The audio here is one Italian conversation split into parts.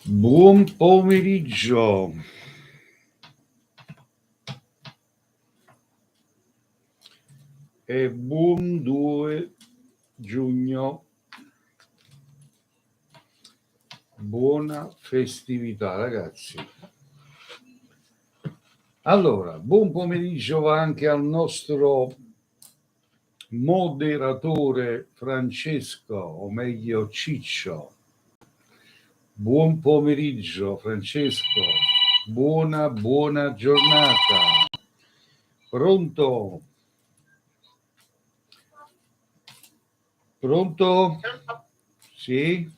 Buon pomeriggio. E buon 2 giugno. Buona festività, ragazzi. Allora, buon pomeriggio anche al nostro moderatore Francesco, o meglio Ciccio. Buon pomeriggio, Francesco. Buona giornata. Pronto? Pronto? Sì?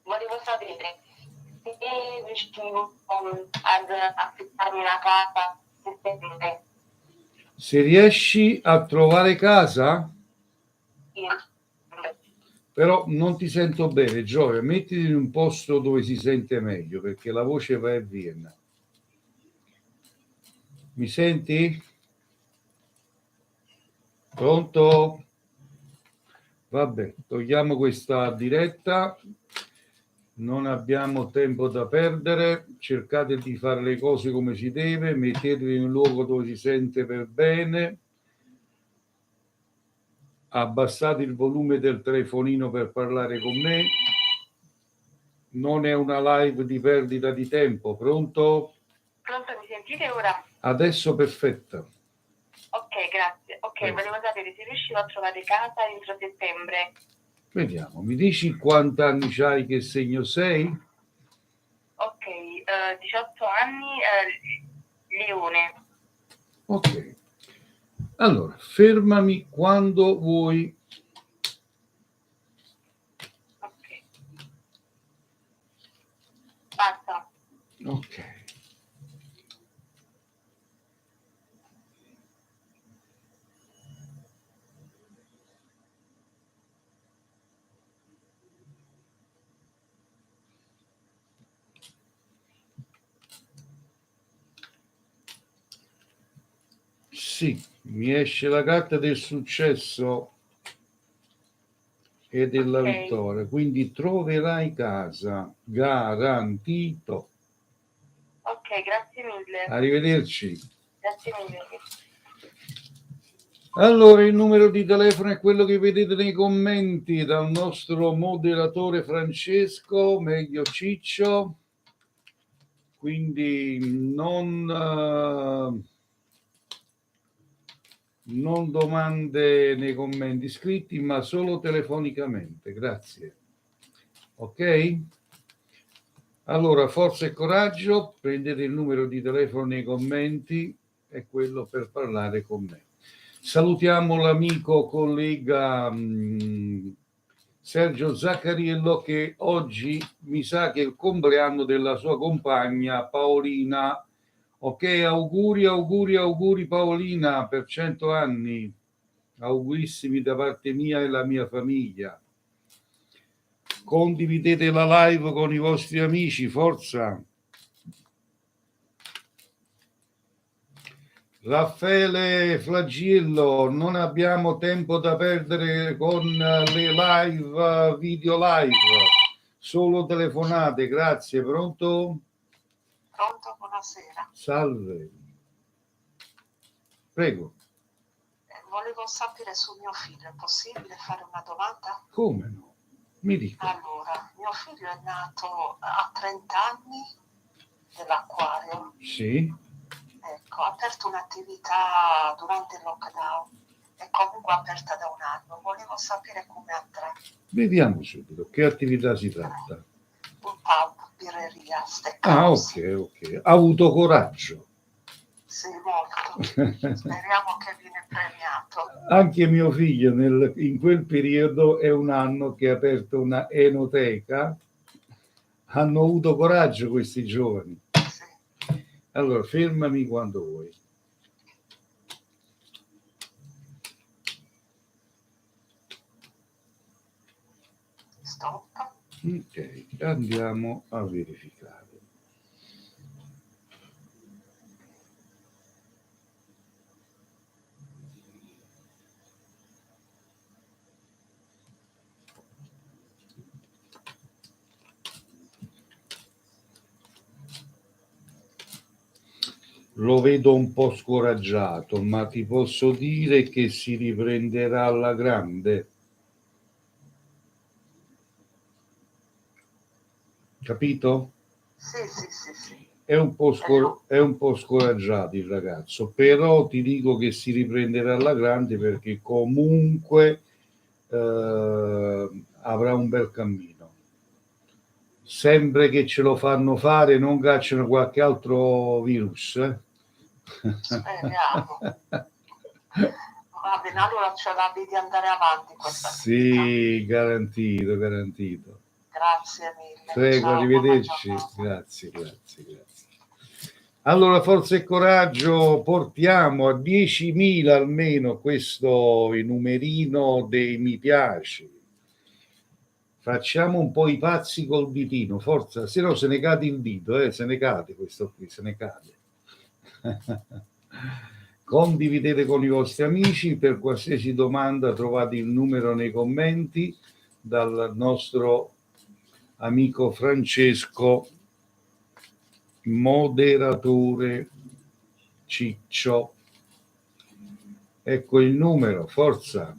Volevo sapere se riuscivo ad affittarmi una casa a settembre. Se riesci a trovare casa? Sì. Però non ti sento bene, Gioia. Mettiti in un posto dove si sente meglio, perché la voce va e viene. Mi senti? Pronto? Vabbè, togliamo questa diretta. Non abbiamo tempo da perdere. Cercate di fare le cose come si deve. Mettetevi in un luogo dove si sente per bene. Abbassate il volume del telefonino per parlare con me. Non è una live di perdita di tempo. Pronto? Pronto, mi sentite ora? Adesso perfetta. Ok, grazie. Ok, volevo sapere se riuscivo a trovare casa entro settembre. Vediamo, mi dici quanti anni c'hai, che segno sei? Ok, 18 anni, Leone. Ok. Allora, fermami quando vuoi. Ok. Basta. Ok. Sì, mi esce la carta del successo e della vittoria, quindi troverai casa, garantito. Ok, grazie mille. Arrivederci. Grazie mille. Allora, il numero di telefono è quello che vedete nei commenti dal nostro moderatore Francesco, meglio Ciccio. Quindi non domande nei commenti scritti, ma solo telefonicamente. Grazie. Ok? Allora, forza e coraggio, prendete il numero di telefono nei commenti, è quello per parlare con me. Salutiamo l'amico collega Sergio Zaccariello, che oggi mi sa che è il compleanno della sua compagna Paolina. Ok, auguri Paolina per 100 anni. Augurissimi da parte mia e la mia famiglia. Condividete la live con i vostri amici, forza. Raffaele Flagillo, non abbiamo tempo da perdere con le live, video live, solo telefonate, grazie. Pronto? Pronto, buonasera. Salve. Prego. Volevo sapere su mio figlio, è possibile fare una domanda? Come no? Mi dica. Allora, mio figlio è nato a 30 anni dell'acquario. Sì. Ecco, ha aperto un'attività durante il lockdown e comunque aperta da un anno. Volevo sapere come andrà. Vediamo subito che attività si tratta. Un pub, birreria, steakhouse. Ok. Ha avuto coraggio. Sì, molto. Speriamo che viene premiato. Anche mio figlio in quel periodo è un anno che ha aperto una enoteca. Hanno avuto coraggio questi giovani. Sì. Allora, fermami quando vuoi. Stop. Ok, andiamo a verificare. lo vedo un po' scoraggiato, ma ti posso dire che si riprenderà alla grande. Capito? Sì. È un po' scoraggiato il ragazzo, però ti dico che si riprenderà alla grande perché comunque avrà un bel cammino. Sempre che ce lo fanno fare, non cacciano qualche altro virus. Speriamo. Va bene, allora ce la vedi andare avanti questa attività. Sì, garantito, garantito. Grazie mille. Prego, Ciao, buona arrivederci. giornata. Grazie. Allora, forza e coraggio, portiamo a 10.000 almeno questo numerino dei mi piace. Facciamo un po' i pazzi col ditino, forza, se no se ne cade il dito, se ne cade questo qui, se ne cade. Condividete con i vostri amici, per qualsiasi domanda trovate il numero nei commenti dal nostro amico Francesco, moderatore Ciccio. Ecco il numero, forza.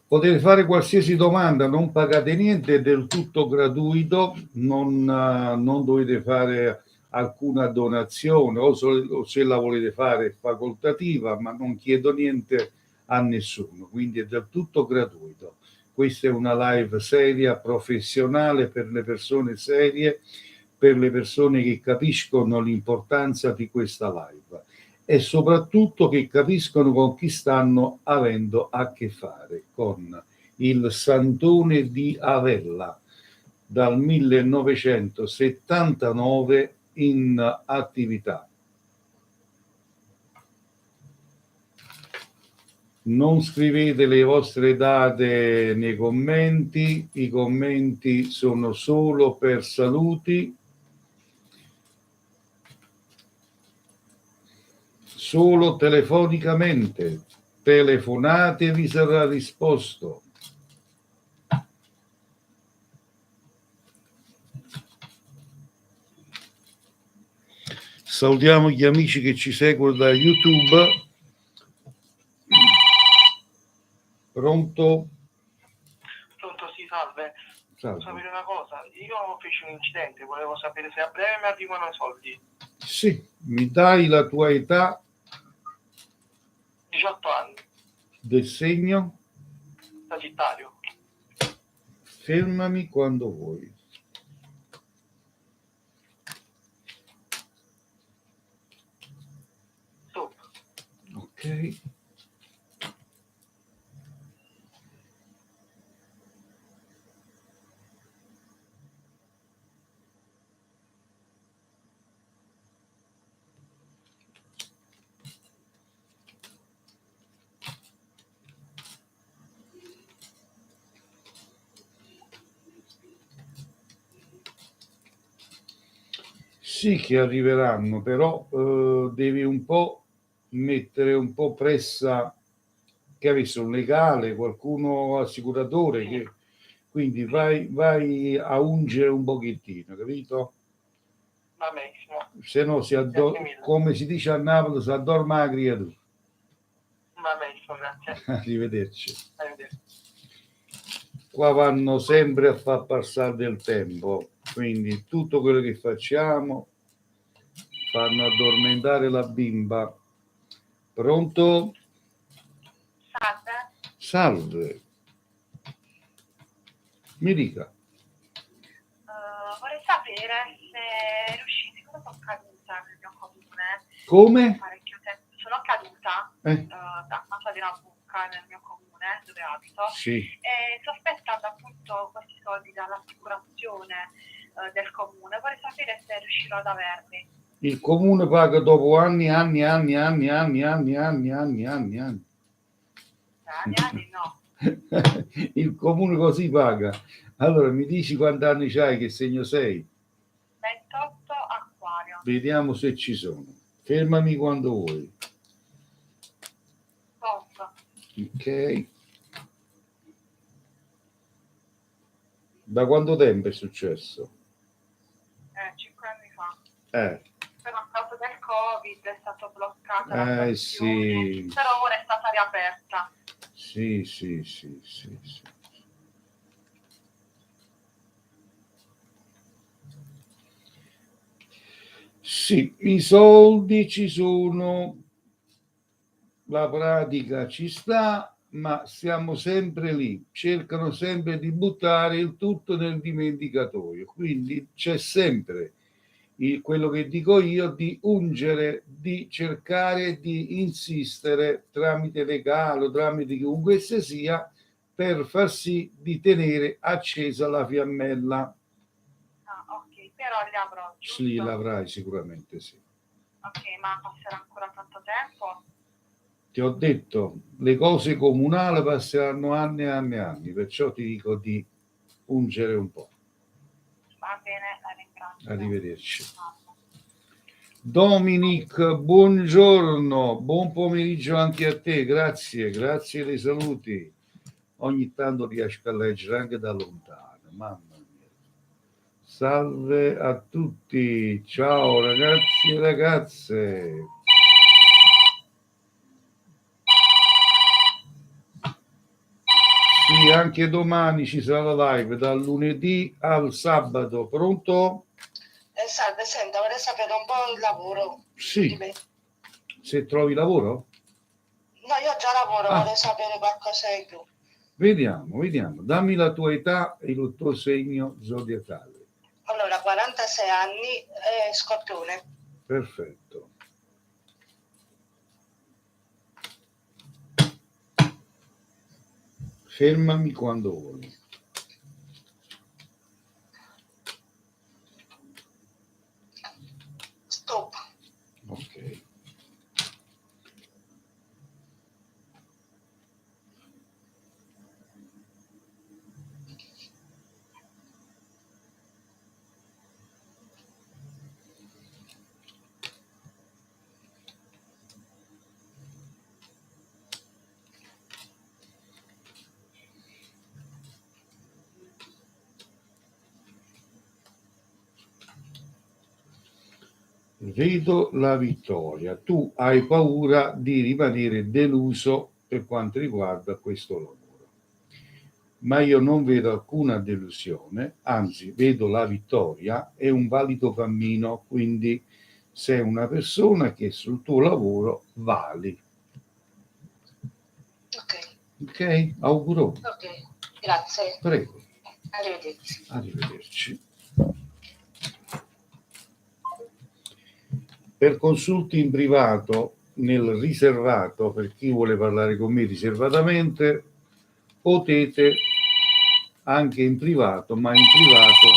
Potete fare qualsiasi domanda, non pagate niente, è del tutto gratuito, non dovete fare alcuna donazione o se la volete fare è facoltativa, ma non chiedo niente a nessuno, quindi è del tutto gratuito. Questa è una live seria, professionale, per le persone serie, per le persone che capiscono l'importanza di questa live e soprattutto che capiscono con chi stanno avendo a che fare, con il Santone di Avella, dal 1979 in attività. Non scrivete le vostre date nei commenti, i commenti sono solo per saluti, solo telefonicamente. Telefonate e vi sarà risposto. Salutiamo gli amici che ci seguono da YouTube. Pronto? Pronto, sì, salve. Salve. Volevo sapere una cosa, io feci un incidente, volevo sapere se a breve mi arrivano i soldi. Sì, mi dai la tua età? 18 anni, Del segno? Sagittario. Fermami quando vuoi. Stop. Ok. Sì che arriveranno, però devi un po' mettere un po' pressa che avesse un legale, qualcuno assicuratore, che, quindi vai a ungere un pochettino, capito? Va benissimo. Se no come si dice a Napoli, si addorma la creatura. Va benissimo, grazie. Arrivederci. Arrivederci. Qua vanno sempre a far passare del tempo, quindi tutto quello che facciamo fanno addormentare la bimba. Pronto? Salve. Salve. Mi dica. Vorrei sapere se riuscite, cosa sono caduta nel mio comune. Come? Parecchio tempo. Sono caduta da casa di una buca nel mio comune dove abito. Sì. E sospettando appunto questi soldi dall'assicurazione del comune, vorrei sapere se riuscirò ad averli. Il comune paga dopo anni. Anni no. Il comune così paga. Allora mi dici quanti anni c'hai, che segno sei? 28 Acquario. Vediamo se ci sono. Fermami quando vuoi. Posso. Ok. Da quanto tempo è successo? 5 anni fa. Eh. Però Covid è stata bloccata la stazione, sì. però ora è stata riaperta. Sì. Sì, i soldi ci sono, la pratica ci sta, ma siamo sempre lì, cercano sempre di buttare il tutto nel dimenticatoio, quindi c'è sempre quello che dico io, di ungere, di cercare di insistere tramite legale o tramite chiunque esse sia, per far sì di tenere accesa la fiammella. Ah, ok, però li avrò, giusto? Sì, l'avrai sicuramente, sì. Ok, ma passerà ancora tanto tempo? Ti ho detto, le cose comunali passeranno anni e anni e anni, perciò ti dico di ungere un po'. Va bene, la ringrazio. Arrivederci. Dominic, buongiorno, buon pomeriggio anche a te, grazie dei saluti. Ogni tanto riesco a leggere anche da lontano, mamma mia. Salve a tutti, ciao ragazzi e ragazze. Sì, anche domani ci sarà la live, dal lunedì al sabato, pronto? Salve, senta, vorrei sapere un po' il lavoro. Sì, se trovi lavoro? No, io già lavoro, Ah. vorrei sapere qualcosa in più. Vediamo, dammi la tua età e il tuo segno zodiacale. Allora, 46 anni, Scorpione. Perfetto. Fermami quando vuoi. Stop. Ok. Vedo la vittoria. Tu hai paura di rimanere deluso per quanto riguarda questo lavoro. Ma io non vedo alcuna delusione, anzi vedo la vittoria e un valido cammino, quindi sei una persona che sul tuo lavoro vali. Ok. Ok? Auguro. Ok, grazie. Prego. Arrivederci. Arrivederci. Per consulti in privato, nel riservato, per chi vuole parlare con me riservatamente, potete anche in privato, ma in privato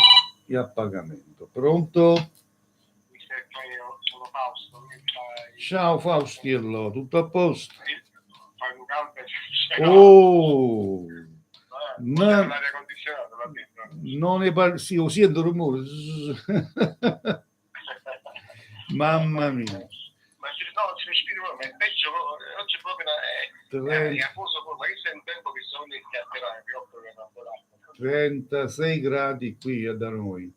e a pagamento. Pronto? Mi sento io, sono Fausto. Ciao Faustiello, tutto a posto? Fai un caldo. Oh! L'aria condizionata, va bene. Non ne parlo, sì, lo sento rumore. Mamma mia. Ma no, si respira, ma è peggio, oggi proprio è afoso, ma che sei un tempo che sono nel chiacchierare, che ho lavorato. 36 gradi qui da noi.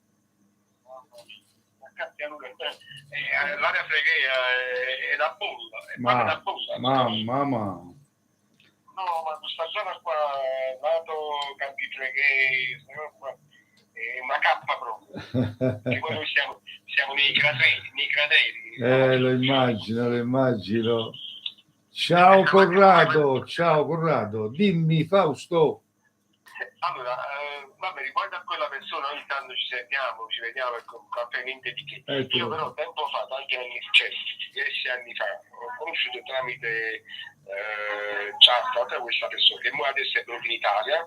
L'aria freghea è da bolla, è proprio da bolla. Mamma. No, ma questa zona qua, lato Campi Fleghei, è una cappa proprio. Che poi noi siamo nei crateri. Lo immagino. Ciao Corrado, dimmi Fausto. Allora, vabbè, riguardo a quella persona, ogni tanto ci sentiamo, ci vediamo, ecco, niente di che. Io però tempo fa, tanti anni, cioè 10 anni fa, ho conosciuto tramite chat questa persona che adesso è proprio in Italia,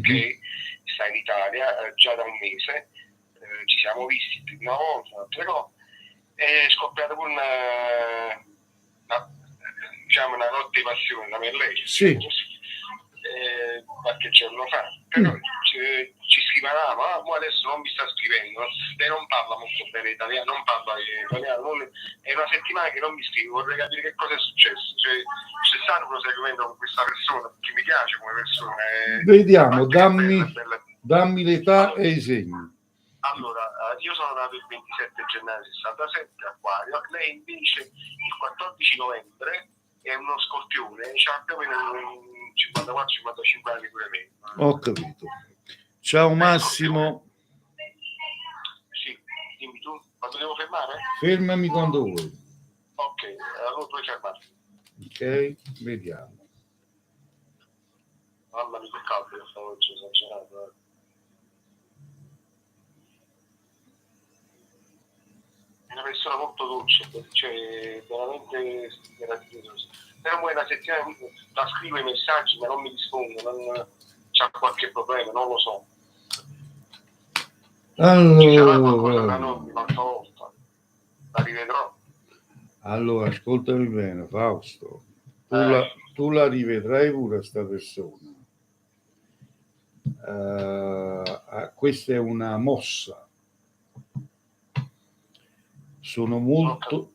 che sta in Italia già da un mese, ci siamo visti più di una volta, altre cose, e scoppiata con una notte di passione da me e lei. Sì. Qualche giorno fa, però ci scrivevamo, ma adesso non mi sta scrivendo, lei non parla molto bene italiano, non parla italiano, è una settimana che non mi scrive, vorrei capire che cosa è successo, cioè c'è stato un proseguimento con questa persona, che mi piace come persona. Vediamo, dammi l'età e i segni. Allora, io sono nato il 27 gennaio 67, Acquario, lei invece il 14 novembre è uno Scorpione, c'ha più o meno 54-55 anni pure me. Ho capito. Ciao Massimo. Sì, dimmi tu, quando devo fermare? Fermami quando vuoi. Ok, allora puoi fermarti. Ok, vediamo. Mamma mia, che caldo che fa oggi, esagerato. È una persona molto dolce, cioè veramente meravigliosa. Però poi una settimana la scrivo i messaggi ma non mi risponde, non c'ha qualche problema, non lo so. Ci sarà qualcosa da noi un'altra volta, la rivedrò. Allora, ascoltami bene, Fausto. Tu la rivedrai pure sta persona. Questa è una mossa. Sono molto...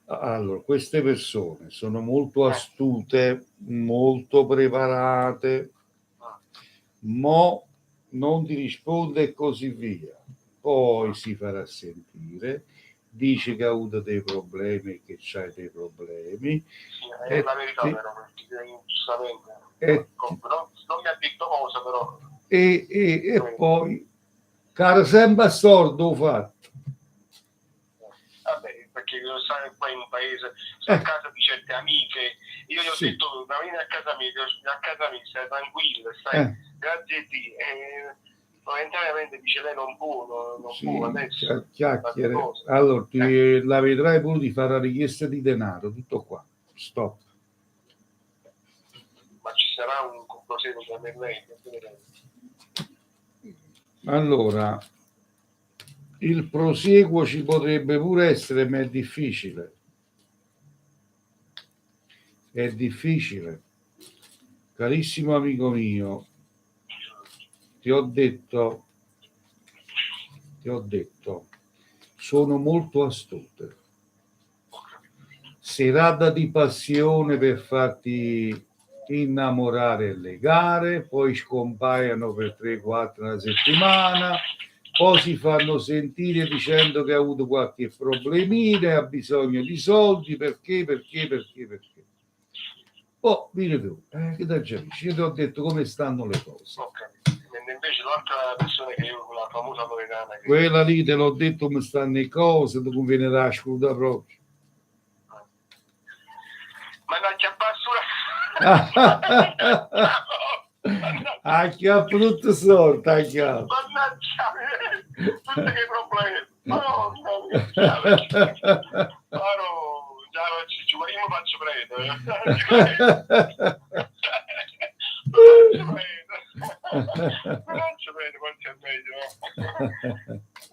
Allora, queste persone sono molto astute, molto preparate, ma non ti risponde e così via. Poi si farà sentire, dice che ha avuto dei problemi, che c'hai dei problemi. È la verità, però, perché giustamente non mi ha detto cosa, però. E poi, caro sempre a storto fatto. Vabbè, perché sai, qua in un paese, sono a casa di certe amiche, io gli ho detto, ma vieni a casa mia, stai tranquillo, stai, grazie a Dio. Momentaneamente dice lei non può adesso. Chiacchiere. Allora, la vedrai pure di fare la richiesta di denaro, tutto qua. Stop. Ma ci sarà un proseguo tra me e lei? Allora, il prosieguo ci potrebbe pure essere, ma è difficile. È difficile. Carissimo amico mio, ti ho detto, sono molto astute. Serata di passione per farti innamorare e legare, poi scompaiono per 3-4 una settimana, poi si fanno sentire dicendo che ha avuto qualche problemina, ha bisogno di soldi, perché. Oh, vieni tu, che da già dici? Io ti ho detto come stanno le cose. Invece l'altra persona che io, la famosa loredana, quella lì te l'ho detto come stanno le cose, tu conviene la scuda proprio. Ma non c'è Ah, che ha brutta sorta, che mannaggia, tutti che problemi. No, già io mi faccio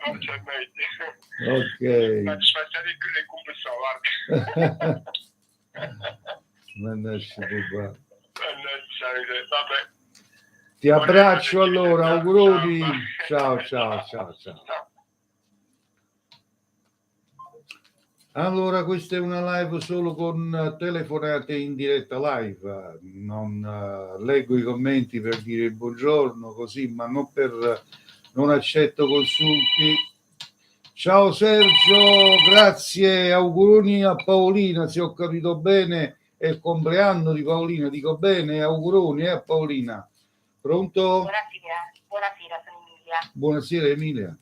non c'è meglio. Ok. Ma ci passate il compensato, guarda. Mannaggia, papà. Vabbè. Ti abbraccio allora, auguroni. Ciao. Allora, questa è una live solo con telefonate in diretta live. Non leggo i commenti per dire buongiorno, così, ma non accetto consulti. Ciao Sergio, grazie, auguroni a Paolina, se ho capito bene, è il compleanno di Paolina, dico bene, auguroni a Paolina. Pronto? Buonasera, sono Emilia. Buonasera Emilia.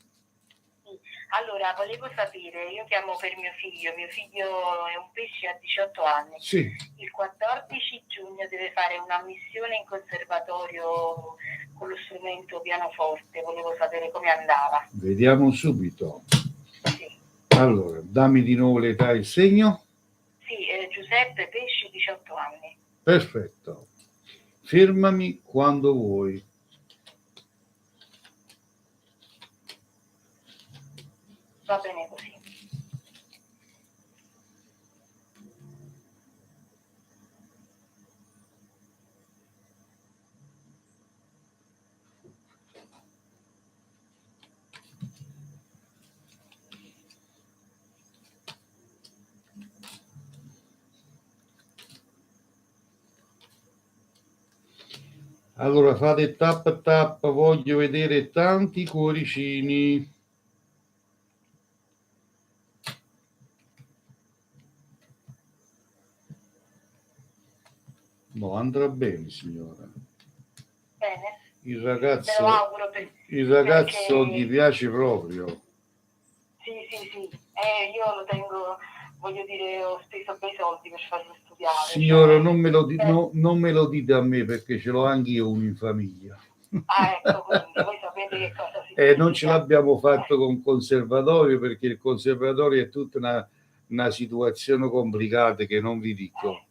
Sì. Allora, volevo sapere, io chiamo per mio figlio è un pesce a 18 anni. Sì. Il 14 giugno deve fare un'ammissione in conservatorio con lo strumento pianoforte, volevo sapere come andava. Vediamo subito. Sì. Allora, dammi di nuovo l'età e il segno. Sì, Giuseppe Pesci, 18 anni. Perfetto. Fermami quando vuoi. Va bene così. Allora fate tap, voglio vedere tanti cuoricini. No, andrà bene, signora. Bene? Il Me lo ragazzo, auguro il ragazzo perché... gli piace proprio. Sì. Io lo tengo, voglio dire, ho speso bei soldi per farlo studiare. Signora, Cioè, non me lo dite a me perché ce l'ho anche io uno in famiglia. ecco, quindi voi sapete che cosa significa. Non ce l'abbiamo fatto con conservatorio perché il conservatorio è tutta una situazione complicata che non vi dico.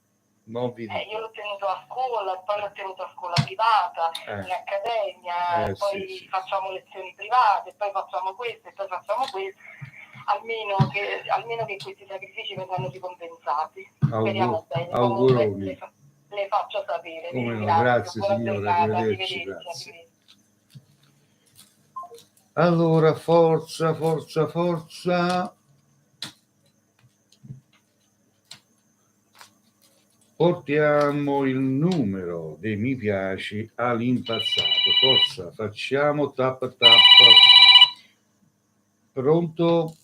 Non vi dico. Io l'ho tenuto a scuola, poi l'ho tenuto a scuola privata, in accademia, poi sì. facciamo lezioni private, poi facciamo questo e poi facciamo questo. Almeno che questi sacrifici vengano ricompensati. Speriamo bene. Auguroni. Le faccio sapere. Come no, Ringrazio. grazie Buona signora, giornata. arrivederci, grazie. Arrivederci. Allora, forza. Portiamo il numero dei mi piaci all'impazzato. Forza, facciamo tap. Pronto?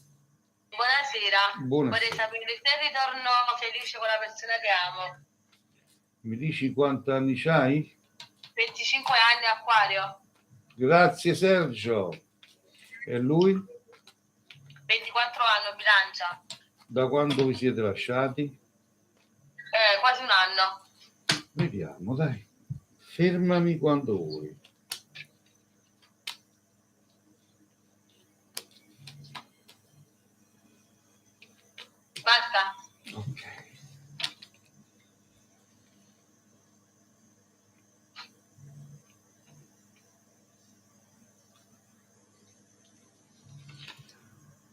Buonasera. Buonasera. Vorrei sapere se ritorno felice con la persona che amo. Mi dici quanti anni c'hai? 25 anni, Acquario. Grazie Sergio. E lui? 24 anni, Bilancia. Da quando vi siete lasciati? Quasi un anno. Vediamo, dai. Fermami quando vuoi. Basta. Ok.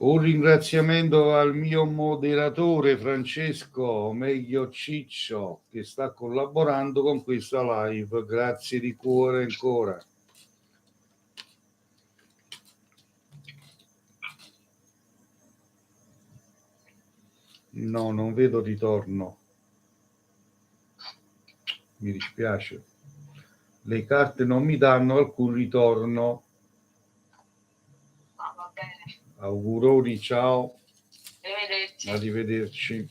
Un ringraziamento al mio moderatore Francesco, meglio Ciccio, che sta collaborando con questa live. Grazie di cuore ancora. No, non vedo ritorno. Mi dispiace. Le carte non mi danno alcun ritorno. Va bene. Auguroni, ciao. Arrivederci. Arrivederci.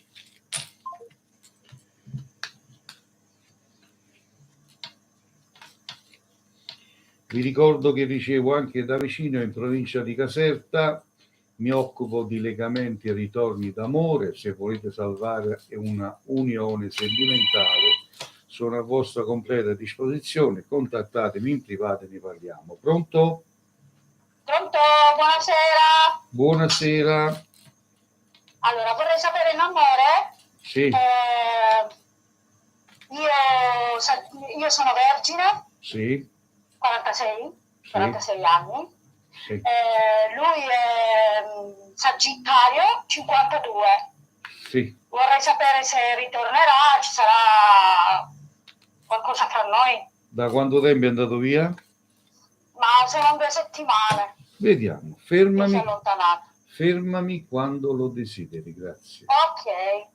Vi ricordo che ricevo anche da vicino in provincia di Caserta, mi occupo di legamenti e ritorni d'amore, se volete salvare una unione sentimentale sono a vostra completa disposizione, contattatemi in privato e ne parliamo. Pronto? Pronto, buonasera. Buonasera. Allora, vorrei sapere in amore. Sì. Io sono vergine. Sì. 46 anni. Sì. Lui è Sagittario, 52. Sì. Vorrei sapere se ritornerà, ci sarà qualcosa tra noi. Da quanto tempo è andato via? Ma sono 2 settimane. Vediamo, Che si è fermami. allontanato. Fermami quando lo desideri, grazie. Ok.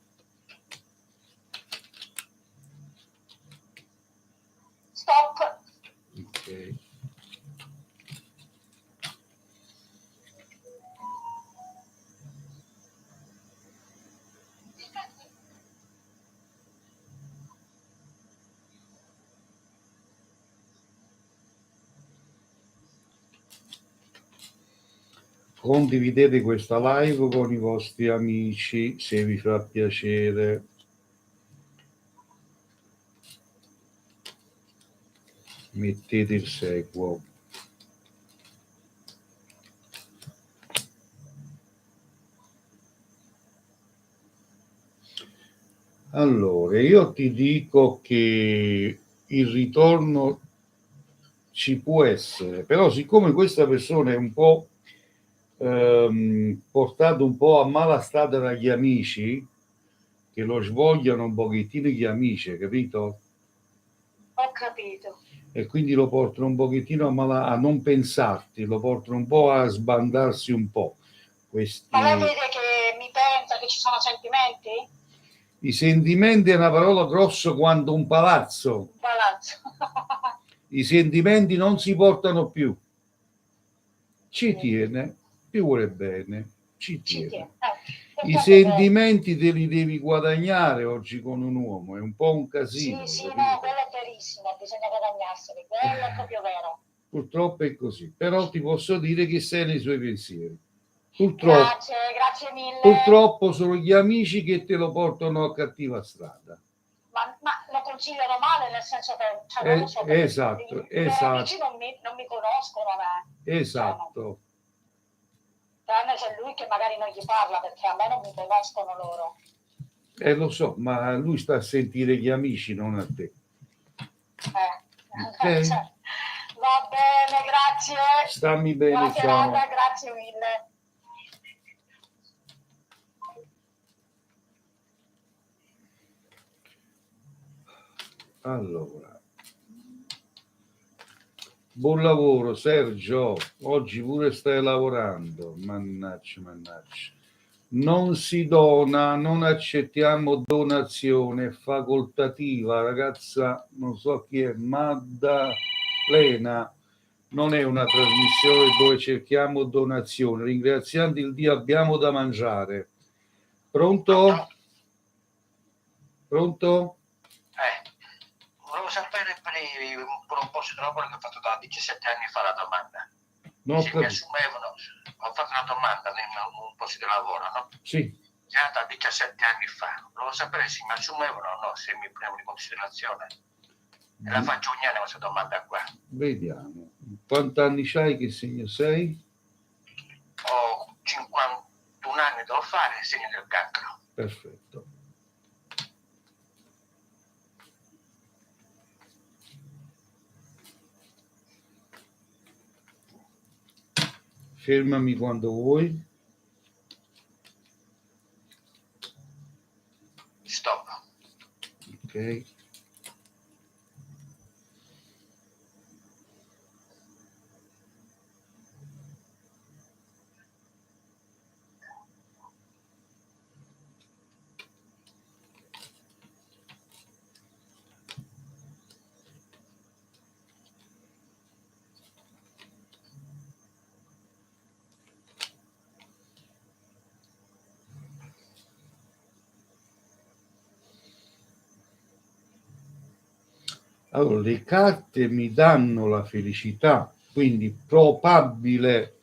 Stop. Ok. Condividete questa live con i vostri amici se vi fa piacere. Mettete il seguo. Allora, io ti dico che il ritorno ci può essere, però siccome questa persona è un po' portato un po' a mala strada dagli amici, che lo svogliano un pochettino gli amici, capito? Ho capito. E quindi lo portano un pochettino a non pensarti, lo portano un po' a sbandarsi un po'. Ma lei vede che mi pensa che ci sono sentimenti? I sentimenti è una parola grossa quanto un palazzo. Un palazzo. I sentimenti non si portano più. Ci tiene, ti vuole bene, ci tiene. I sentimenti te li devi guadagnare oggi con un uomo, è un po' un casino. Sì, capito? no, quello è verissimo, bisogna guadagnarseli, quello è proprio vero. Purtroppo è così, però ti posso dire che sei nei suoi pensieri. Purtroppo, Grazie mille. purtroppo sono gli amici che te lo portano a cattiva strada. Ma lo consigliano male, nel senso che cioè, non lo so, Esatto, i miei esatto. amici non mi conoscono, Esatto. Tranne c'è lui che magari non gli parla, perché a me non mi conoscono loro. Lo so, ma lui sta a sentire gli amici, non a te. Ok? Cioè, va bene, grazie. Stammi bene, Buona ciao. serata, grazie mille. Allora, buon lavoro Sergio, oggi pure stai lavorando, mannaggia. Non si dona, non accettiamo donazione, è facoltativa, ragazza, non so chi è, Maddalena, non è una trasmissione dove cerchiamo donazioni, ringraziando il Dio abbiamo da mangiare. Pronto? Pronto? Volevo sapere per un posto di lavoro che ho fatto da 17 anni fa la domanda. No, Se mi assumevano, ho fatto una domanda in un posto di lavoro, no? Sì. Già da 17 anni fa. Volevo sapere se mi assumevano o no, se mi prendevano in considerazione. E la faccio ogni anno questa domanda qua. Vediamo. Quanti anni c'hai? Che segno sei? Ho 51 anni, devo fare segno del cancro. Perfetto. Fermami quando vuoi. Stop. Ok. Allora, le carte mi danno la felicità, quindi probabile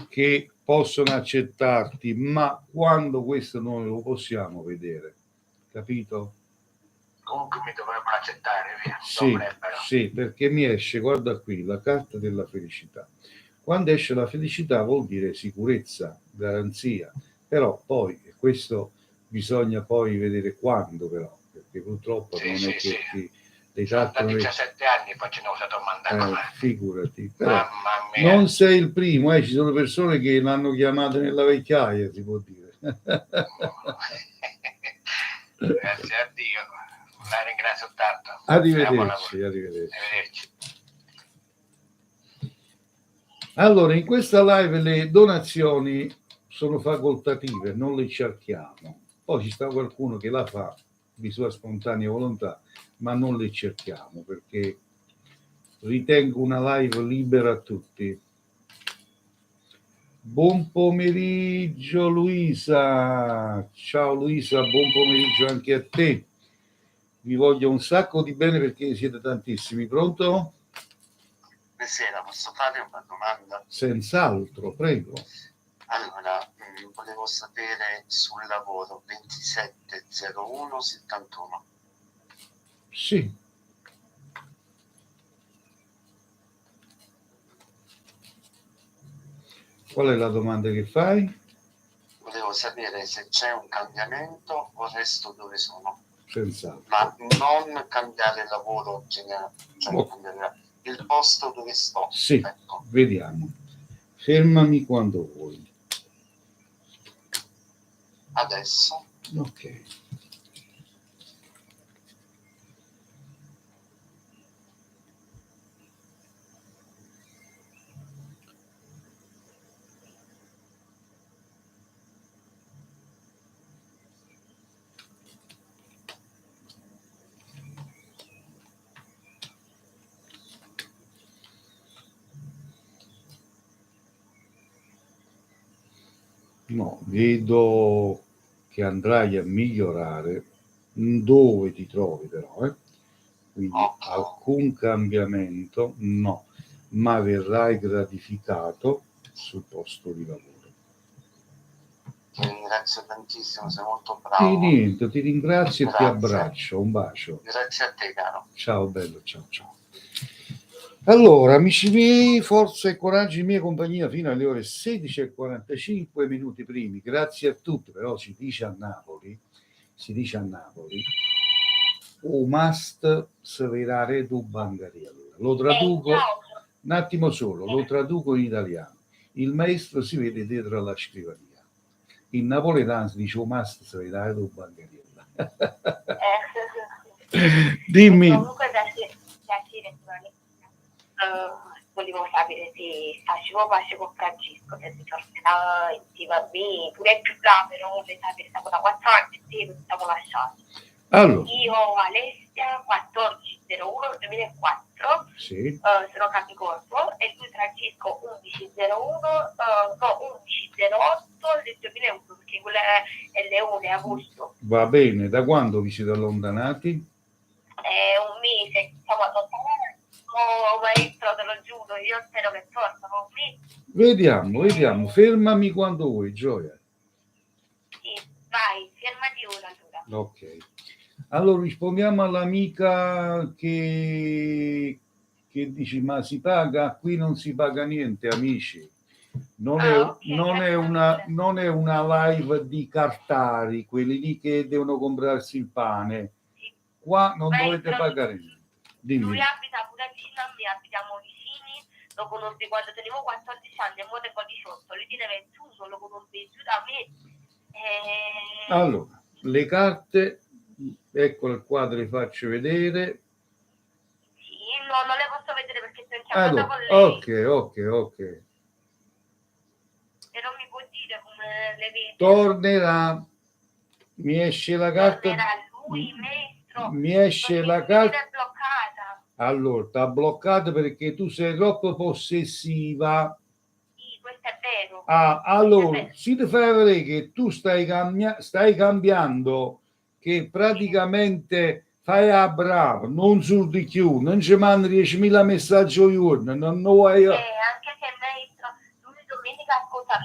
che possono accettarti, ma quando questo non lo possiamo vedere, capito? Comunque mi dovrebbero accettare, via. Sì, perché mi esce, guarda qui, la carta della felicità. Quando esce la felicità vuol dire sicurezza, garanzia, però poi, questo bisogna poi vedere quando però, perché purtroppo non è che da 17 anni facendo questa domanda. Figurati, però non sei il primo, ci sono persone che l'hanno chiamata nella vecchiaia, si può dire. Grazie a Dio, la ringrazio tanto. Arrivederci. Allora, in questa live le donazioni sono facoltative, non le cerchiamo. Poi ci sta qualcuno che la fa di sua spontanea volontà, ma non le cerchiamo perché ritengo una live libera a tutti. Buon pomeriggio Luisa, ciao Luisa, buon pomeriggio anche a te. Vi voglio un sacco di bene perché siete tantissimi. Pronto? Buonasera, posso fare una domanda? Senz'altro, prego. Allora, volevo sapere sul lavoro 270171. Sì. Qual è la domanda che fai? Volevo sapere se c'è un cambiamento o resto dove sono. Senz'altro. Ma non cambiare lavoro generale, cioè cambiare il posto dove sto. Sì, ecco. Vediamo. Fermami quando vuoi. Adesso. Ok. No, vedo che andrai a migliorare dove ti trovi però, quindi alcun cambiamento no, ma verrai gratificato sul posto di lavoro. Ti ringrazio tantissimo, sei molto Di bravo. niente, ti ringrazio e ti Grazie. abbraccio, un bacio. Grazie a te, caro. Ciao bello, ciao ciao. Allora, amici miei, forza e coraggio in mia compagnia fino alle ore 16:45 minuti primi. Grazie a tutti, però si dice a Napoli, o must svelare tu bancaria. Lo traduco, un attimo solo, lo traduco in italiano. Il maestro si vede dietro alla scrivania. In napoletano si dice o must svelare tu bancaria. Dimmi. Comunque da volevo sapere se facevo pace con Francesco, se si tornerà e se va bene, pure è più là, però vorrei sapere, stavo da 4 anni e non stavo lasciati. Allora. Io Alessia 1401 2004, sì. sono capicorpo, e lui Francesco 1101, no 1108 del 2001, perché quella è Leone, agosto. Va bene, da quando vi siete allontanati? È un mese, siamo allontanati. Oh, maestro, te lo giuro, io spero che tornano un mese. Vediamo, fermami quando vuoi, Gioia. Sì, vai, fermati ora allora. Ok. Allora rispondiamo all'amica che dici ma si paga? Qui non si paga niente, amici. Non è una live di cartari, quelli lì che devono comprarsi il pane. Qua non dovete pagare niente. Dimmi. Lui abita pure vicino a me, abitiamo vicini, lo conobbi quando tenevo 14 anni e ora tengo 18, lui tiene 21, lo conobbi giù da me. Allora, le carte, eccole qua, te le faccio vedere. Sì, no, non le posso vedere perché sto in chiamata con lei. Ok. E non mi può dire come le vede. Tornerà. Mi esce la carta. Tornerà lui, maestro. Mi esce la carta. È bloccata. Allora, sta bloccata perché tu sei troppo possessiva. Sì, questo è vero. Allora, si ti fa vedere che tu stai cambiando, che praticamente fai a bravo, non sul di più, non ci mandi 10.000 messaggi al giorno, non vuoi. Anche se maestro, lui domenica ascolta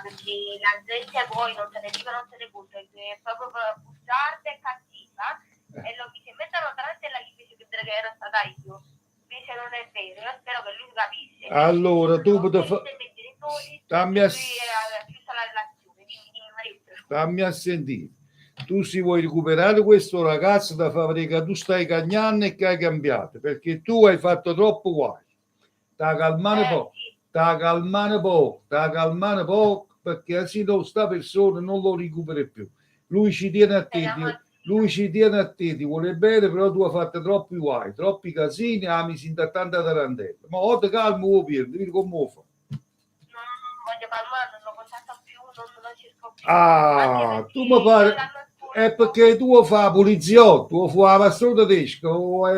perché la gente poi non se ne dice, non se ne butta, è proprio bugiarda e cattiva, e lo mi si mettono davanti alla invece che dire che era stata io. Invece non è vero, io spero che lui capisce. Allora, tu stammi a sentire. Tu si vuoi recuperare questo ragazzo da far vedere che tu stai cagnando e che hai cambiato, perché tu hai fatto troppo guai. Da calmare poco, perché così sta persona non lo recuperi più. Lui ci tiene a te, ti vuole bene, però tu hai fatto troppi guai, troppi casini, mi si da tanta tarantella. Ma ora calmo lo perdi, vedi come lo fa. Non voglio calmare, non lo contatto più, non ci sto più. Tu mi pare... È perché tu fai poliziotto, tu fai la passata tedesca,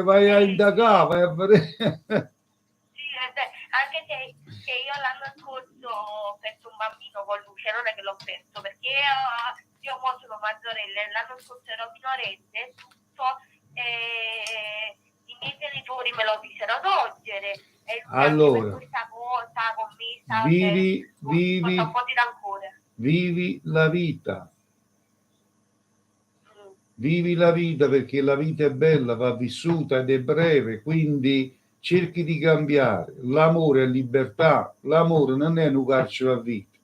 vai a indagare, vai a vedere. Sì, anche se io l'anno scorso ho perso un bambino con lui, non è che l'ho perso, perché io mo sono maggiorenne, l'anno scorso ero minorenne, tutto, i miei genitori me lo fecero togliere, e allora, per questa cosa commessa, vivi un po' di rancore. Vivi la vita. Vivi la vita, perché la vita è bella, va vissuta ed è breve, quindi cerchi di cambiare. L'amore è libertà, l'amore non è un carcere a vita.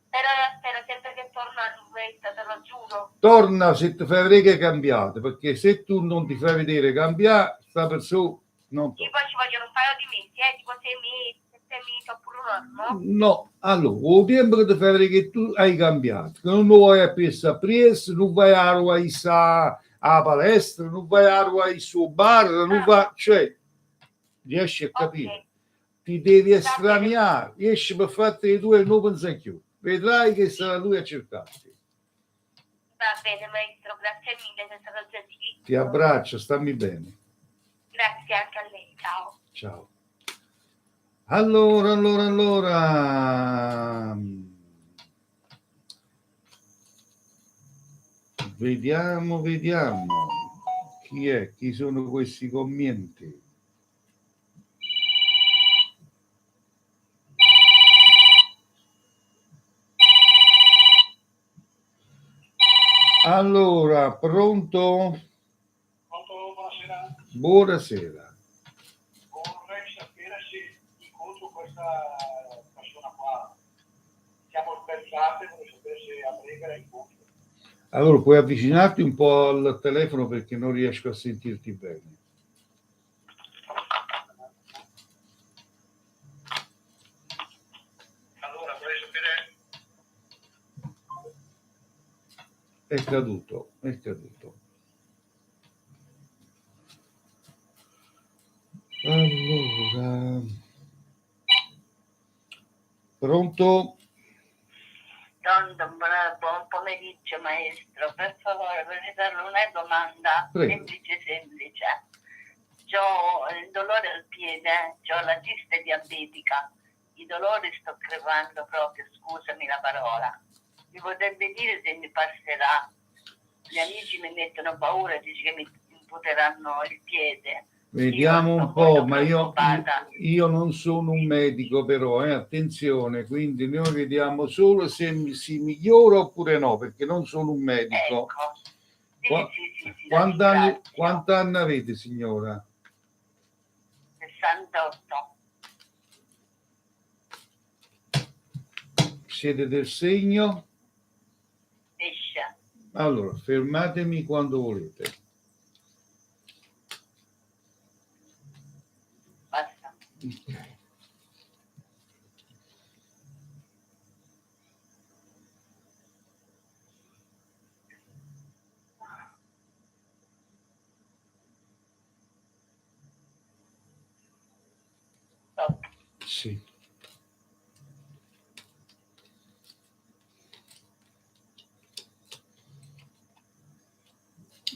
Però spero sempre che torna a Lumetta, te lo giuro. Torna se ti fai vedere che è cambiato, perché se tu non ti fai vedere cambiare, sta persona non torna. E poi ci vogliono un paio di mesi, tipo 6 mesi, 7 mesi, oppure un anno. No, allora, o tempo che ti fai vedere che tu hai cambiato, che non lo vuoi più presso, non vai a palestra, non vai a suo bar, non vai, cioè, riesci a capire. Okay. Ti devi estraniare, riesci per farti le tue e non pensi più. Vedrai che sarà lui a cercarti. Va bene, maestro, grazie mille, sei stato gentilissimo. Ti abbraccio, stammi bene. Grazie anche a lei, ciao. Ciao. Allora. Vediamo. Chi è? Chi sono questi commenti? Allora, pronto? Buonasera. Buonasera. Vorrei sapere se incontro questa persona qua. Siamo svegliate, vorrei sapere se a breve la incontro. Allora, puoi avvicinarti un po' al telefono perché non riesco a sentirti bene. Allora, vorrei sapere... È caduto. Allora, pronto? Buon pomeriggio maestro, per favore vorrei farle una domanda. Prego. Semplice. Ho il dolore al piede, ho la gista diabetica, i dolori sto crepando proprio, scusami la parola. Mi potrebbe dire se mi passerà? Gli amici mi mettono paura, dice che mi imputeranno il piede. Vediamo Io un sto po', molto ma preoccupata. io non sono un medico però, attenzione, quindi noi vediamo solo se si migliora oppure no, perché non sono un medico. Ecco. Sì, Quanti anni avete, signora? 68. Siete del segno? Pesce. Allora, fermatemi quando volete. Basta. Ok. Stop. Sì.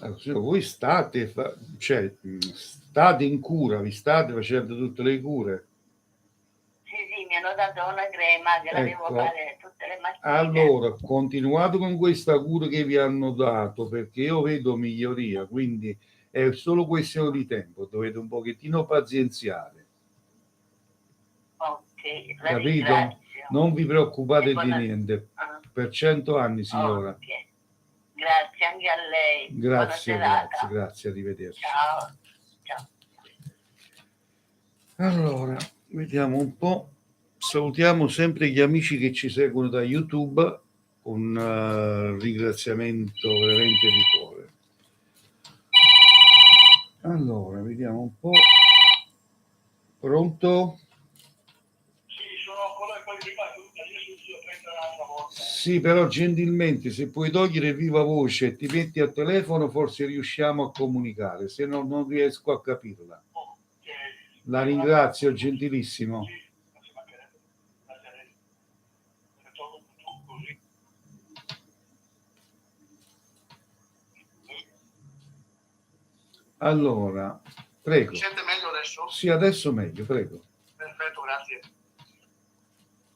Allora, se voi state in cura, vi state facendo tutte le cure. Sì, mi hanno dato una crema che la devo Ecco. fare tutte le mattine. Allora, continuate con questa cura che vi hanno dato, perché io vedo miglioria, quindi è solo questione di tempo, dovete un pochettino pazienziare, Ok, la capito? ringrazio. Non vi preoccupate E di niente, per 100 anni, signora. Ok. Grazie anche a lei. Buona serata. Grazie, arrivederci. Ciao. Ciao. Allora, vediamo un po'. Salutiamo sempre gli amici che ci seguono da YouTube, un ringraziamento veramente di cuore. Allora, vediamo un po'. Pronto? Sì, sono ancora quelli prima, io 30 l'altra volta. Sì, però gentilmente, se puoi togliere viva voce e ti metti al telefono, forse riusciamo a comunicare, se no non riesco a capirla. Ok. La ringrazio, gentilissimo. Sì, non si mancherebbe. Grazie a lei. Me ne trovo tutto così. Allora, prego. Mi sente meglio adesso? Sì, adesso meglio, prego. Perfetto, grazie.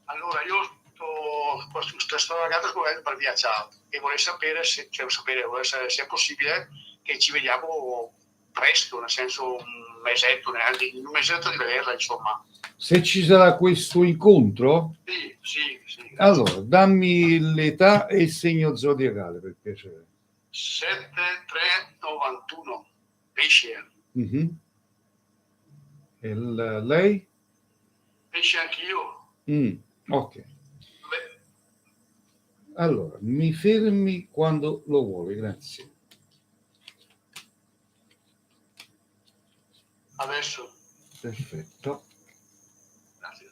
Allora, io sto ragazzo per via chat e vorrei sapere se è possibile che ci vediamo presto, nel senso un mesetto, neanche un mesetto di vederla, insomma. Se ci sarà questo incontro, Sì, grazie. allora dammi l'età e il segno zodiacale per piacere. 7391 pesce. Mhm. E lei? Pesce anch'io. Ok. Allora, mi fermi quando lo vuole, grazie. Adesso. Perfetto. Grazie.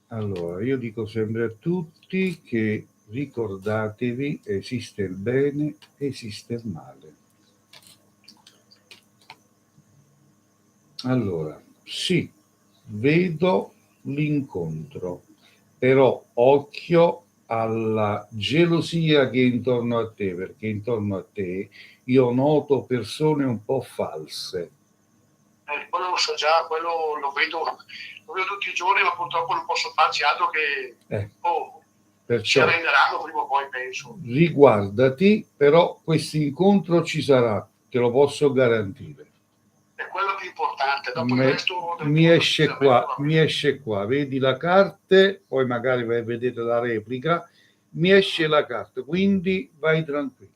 Allora, io dico sempre a tutti che ricordatevi, esiste il bene, esiste il male. Allora, sì, vedo l'incontro, però occhio alla gelosia che è intorno a te, perché intorno a te io noto persone un po' false. quello lo so già, quello lo vedo tutti i giorni, ma purtroppo non posso farci altro che ci perciò arrenderanno prima o poi, penso. riguardati, però questo incontro ci sarà, te lo posso garantire. È quello più importante. Dopo il resto del Mi mondo, esce qua, vedi la carta, poi magari vai a vedere la replica, mi esce la carta, quindi vai tranquillo.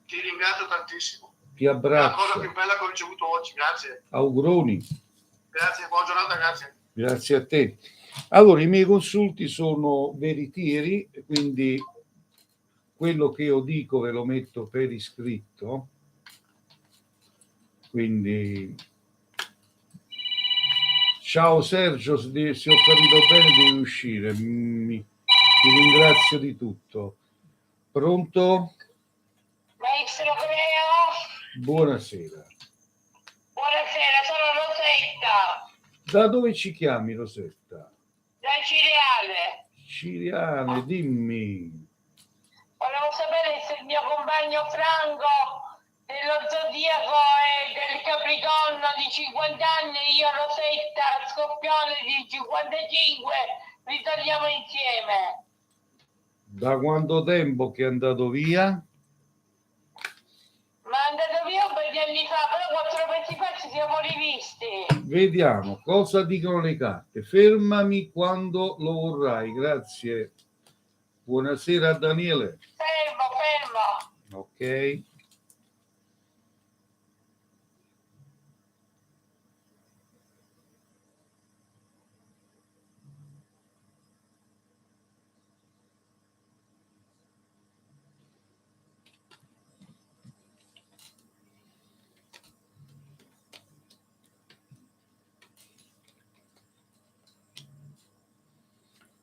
Ti ringrazio tantissimo. Ti abbraccio. È la cosa più bella che ho ricevuto oggi, grazie. Auguroni. Grazie, buona giornata, grazie. Grazie a te. Allora, i miei consulti sono veritieri, quindi quello che io dico ve lo metto per iscritto. Quindi, ciao Sergio, se ho capito bene devi uscire. Ti ringrazio di tutto. Pronto? Maestro Creo? Buonasera. Buonasera, sono Rosetta, Da dove ci chiami, Rosetta? da Ciriale. Ciriane, dimmi. Volevo sapere se il mio compagno Franco dello Zodiaco e del Capricorno di 50 anni, io Rosetta, Scorpione di 55, ritorniamo insieme. Da quanto tempo che è andato via? Ma è andato via un paio di anni fa, però 4 mesi fa ci siamo rivisti. Vediamo cosa dicono le carte. Fermami quando lo vorrai, grazie. Buonasera a Daniele. Fermo. Ok.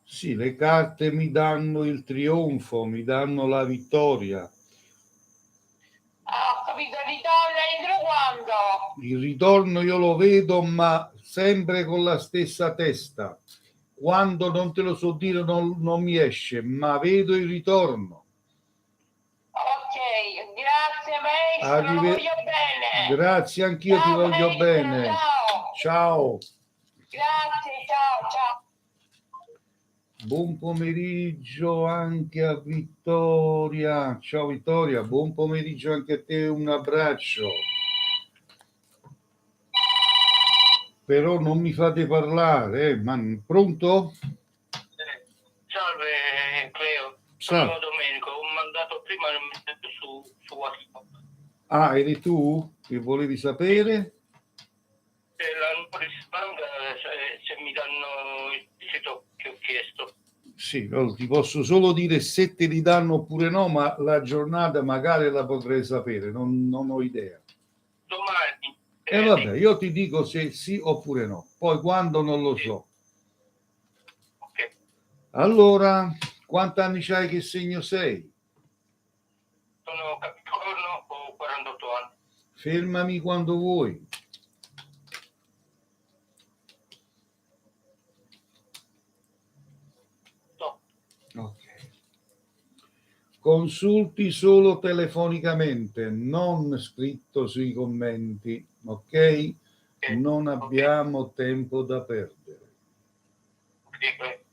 Sì, le carte mi danno il trionfo, mi danno la vittoria. Ho capito, ritorna entro quando? Il ritorno io lo vedo, ma sempre con la stessa testa. Quando non te lo so dire non mi esce, ma vedo il ritorno. Ok, grazie maestro, lo voglio bene. Grazie, anch'io ti voglio maestro, bene. Ciao. Grazie, ciao. Buon pomeriggio anche a Vittoria. Ciao Vittoria, buon pomeriggio anche a te, un abbraccio. Però non mi fate parlare, pronto? Salve Cleo, sono Domenico, ho mandato prima il messaggio su WhatsApp. Ah, eri tu che volevi sapere? La risposta se mi danno il sito che ho chiesto. Sì, ti posso solo dire se te li danno oppure no, ma la giornata magari la potrei sapere, non ho idea. Domani. E vabbè, io ti dico se sì oppure no, poi quando non lo so. Ok. Allora, quanti anni c'hai, che segno sei? Sono Capricorno, ho 48 anni. Fermami quando vuoi. No. Ok. Consulti solo telefonicamente, non scritto sui commenti, ok? Non abbiamo tempo da perdere. Ok.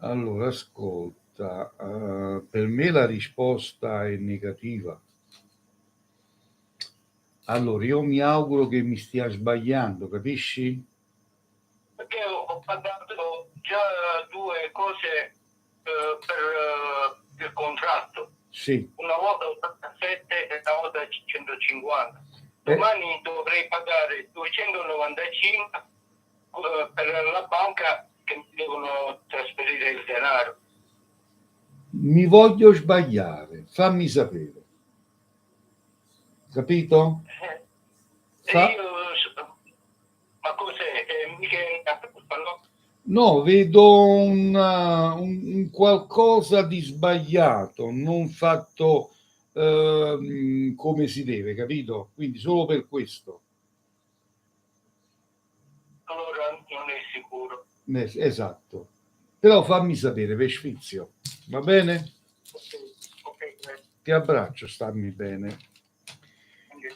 Allora, ascolta, per me la risposta è negativa. Allora, io mi auguro che mi stia sbagliando, capisci? Perché ho pagato già 2 cose per il contratto. Sì. Una volta 87 e una volta 150. Domani dovrei pagare 295 per la banca che mi devono trasferire il denaro. Mi voglio sbagliare, fammi sapere. Capito? Ma cos'è? Mica è una colpa, no? No, vedo un qualcosa di sbagliato, non fatto come si deve, capito? Quindi solo per questo. Allora non è sicuro. Esatto. Però fammi sapere, per sfizio, va bene? Ok, Ti abbraccio, stammi bene. quindi,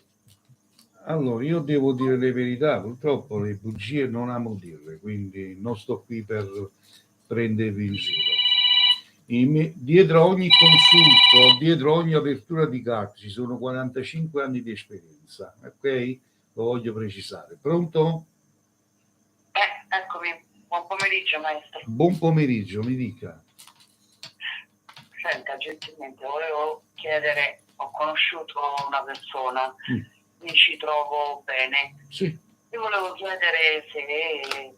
Allora, io devo dire le verità, purtroppo le bugie non amo dirle, quindi non sto qui per prendervi in giro. Dietro a ogni consulto, dietro a ogni apertura di carte ci sono 45 anni di esperienza, ok? Lo voglio precisare. Pronto? Eccomi, buon pomeriggio maestro. Buon pomeriggio, mi dica. Senta, gentilmente volevo chiedere, ho conosciuto una persona, Mm. mi ci trovo bene. Sì, Io volevo chiedere se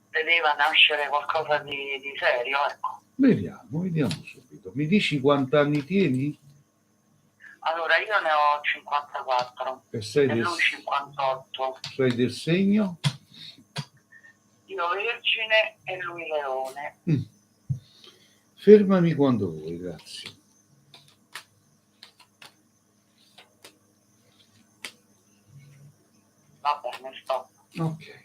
vedeva nascere qualcosa di serio, ecco. vediamo subito. Mi dici quanti anni tieni? Allora, io ne ho 54 E sei e lui 58. del segno? Io Vergine e lui Leone. Fermami quando vuoi, grazie. Va bene, stop. Ok.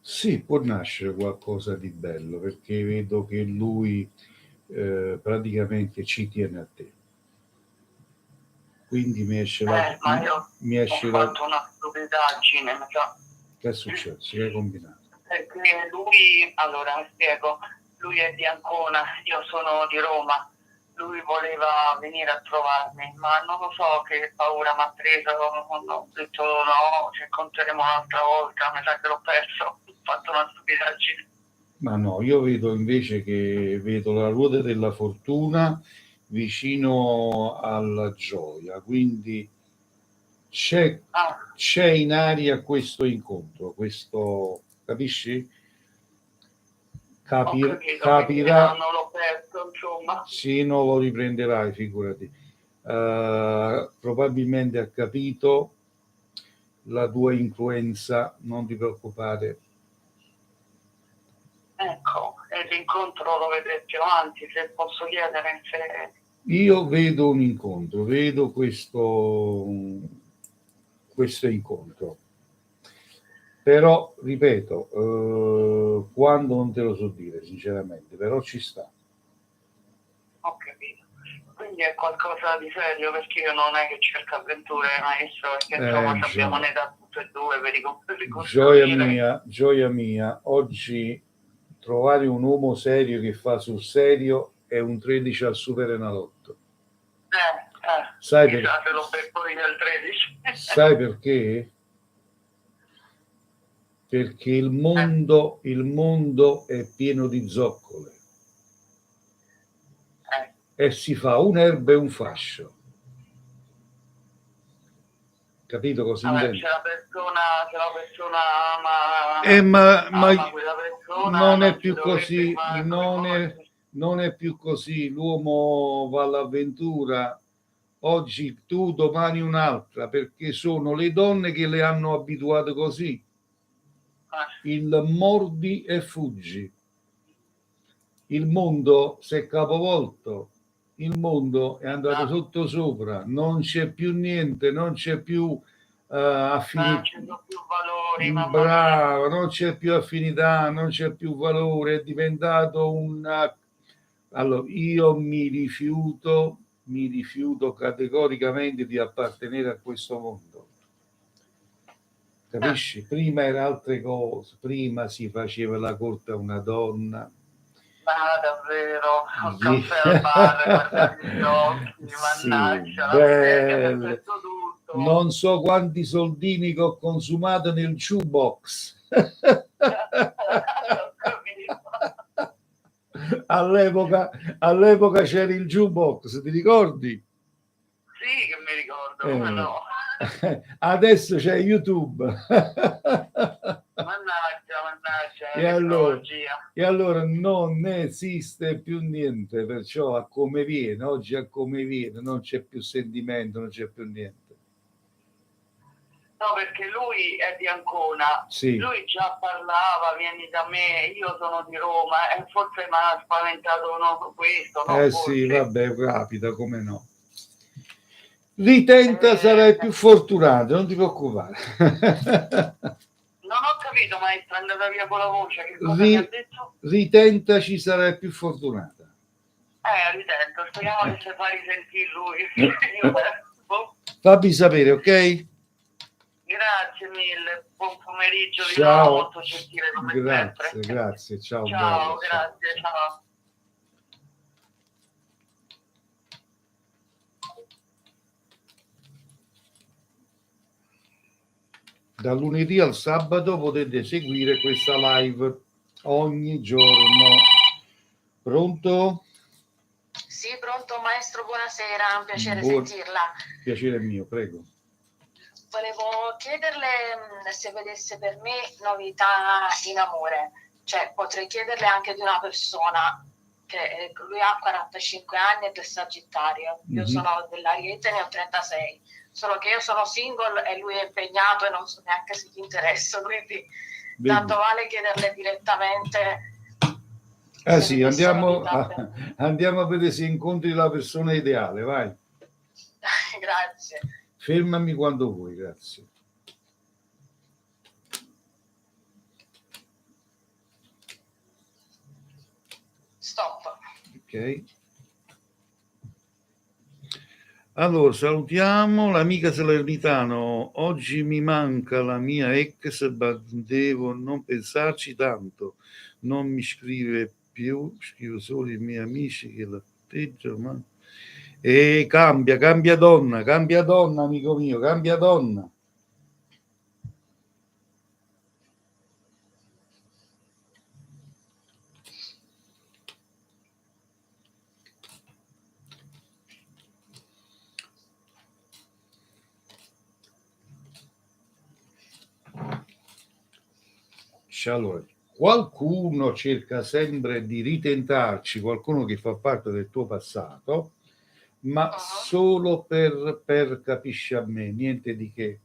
Sì, può nascere qualcosa di bello perché vedo che lui praticamente ci tiene a te. Quindi mi esce Ma io mi ho esce fatto una stupidaggine, mi sa. Che è successo? Che hai combinato? Perché lui, allora spiego, lui è di Ancona, io sono di Roma. Lui voleva venire a trovarmi, ma non lo so che paura mi ha preso, ho detto no, ci incontreremo un'altra volta, mi sa che l'ho perso, ho fatto una stupidaggine. Ma no, io vedo invece che vedo la ruota della fortuna vicino alla gioia, quindi c'è in aria questo incontro, questo, capisci? Ho capito, Capirà, non l'ho perso, insomma. sì, non lo riprenderai, figurati. Probabilmente ha capito la tua influenza, non ti preoccupare. Ecco, e l'incontro lo vedrete più avanti, se posso chiedere se... Io vedo un incontro, vedo questo incontro. Però, ripeto, quando non te lo so dire, sinceramente, però ci sta. Ho capito. Quindi è qualcosa di serio, perché io non è che cerco avventure, maestro, perché insomma abbiamo un'età tutte e due per ricostruire. Gioia mia, oggi trovare un uomo serio che fa sul serio è un 13 al Superenalotto. Sai lo becco io il 13. Sai perché? Perché il mondo è pieno di zoccole e si fa un'erba e un fascio. Capito cosa intendo? Se la persona ama quella persona, non è più così, non è più così. L'uomo va all'avventura oggi tu, domani un'altra, perché sono le donne che le hanno abituate così. Il mordi e fuggi. Il mondo si è capovolto, il mondo è andato sotto sopra, non c'è più niente, non c'è più affinità. Non c'è più valori, bravo, non c'è più affinità, non c'è più valore, è diventato Allora, io mi rifiuto categoricamente di appartenere a questo mondo. Capisci? Prima era altre cose, prima si faceva la corte a una donna. Ma davvero, al caffè al bar, guardare gli occhi, mannaggia, la sedia, tutto. Non so quanti soldini che ho consumato nel jukebox. All'epoca c'era il jukebox, ti ricordi? Sì, che mi ricordo, come no? Adesso c'è YouTube. Mannaggia, E allora non esiste più niente, perciò a come viene, oggi a come viene, non c'è più sentimento, non c'è più niente. No, perché lui è di Ancona, sì. Lui già parlava, vieni da me, io sono di Roma, e forse mi ha spaventato questo. No, forse. Sì, vabbè, capita, come no. Ritenta, sarai più fortunato, non ti preoccupare. Non ho capito, maestra, è andata via con la voce, che cosa mi ha detto? Ritenta, ci sarai più fortunata. Ritento, speriamo che si fa risentire lui. Fammi sapere, ok? Grazie mille, buon pomeriggio, vi ciao. Molto gentile come sempre. Grazie, ciao. Ciao, bello, grazie, ciao. Da lunedì al sabato potete seguire questa live ogni giorno. Pronto? Sì, pronto maestro, buonasera, un piacere sentirla. Piacere mio, prego. Volevo chiederle se vedesse per me novità in amore, cioè potrei chiederle anche di una persona, che lui ha 45 anni ed è sagittario, io sono dell'Ariete, ne ho 36, solo che io sono single e lui è impegnato e non so neanche se gli interessa, quindi tanto vale chiederle direttamente. Sì, andiamo a vedere se incontri la persona ideale, vai. Grazie. Fermami quando vuoi, grazie. Stop. Ok. Allora, salutiamo l'amica Salernitano. Oggi mi manca la mia ex, ma devo non pensarci tanto. Non mi scrive più, scrivo solo i miei amici che l'atteggiano, ma... E cambia donna, amico mio, cambia donna. Allora, qualcuno cerca sempre di ritentarci, qualcuno che fa parte del tuo passato, ma solo per capisci a me, niente di che.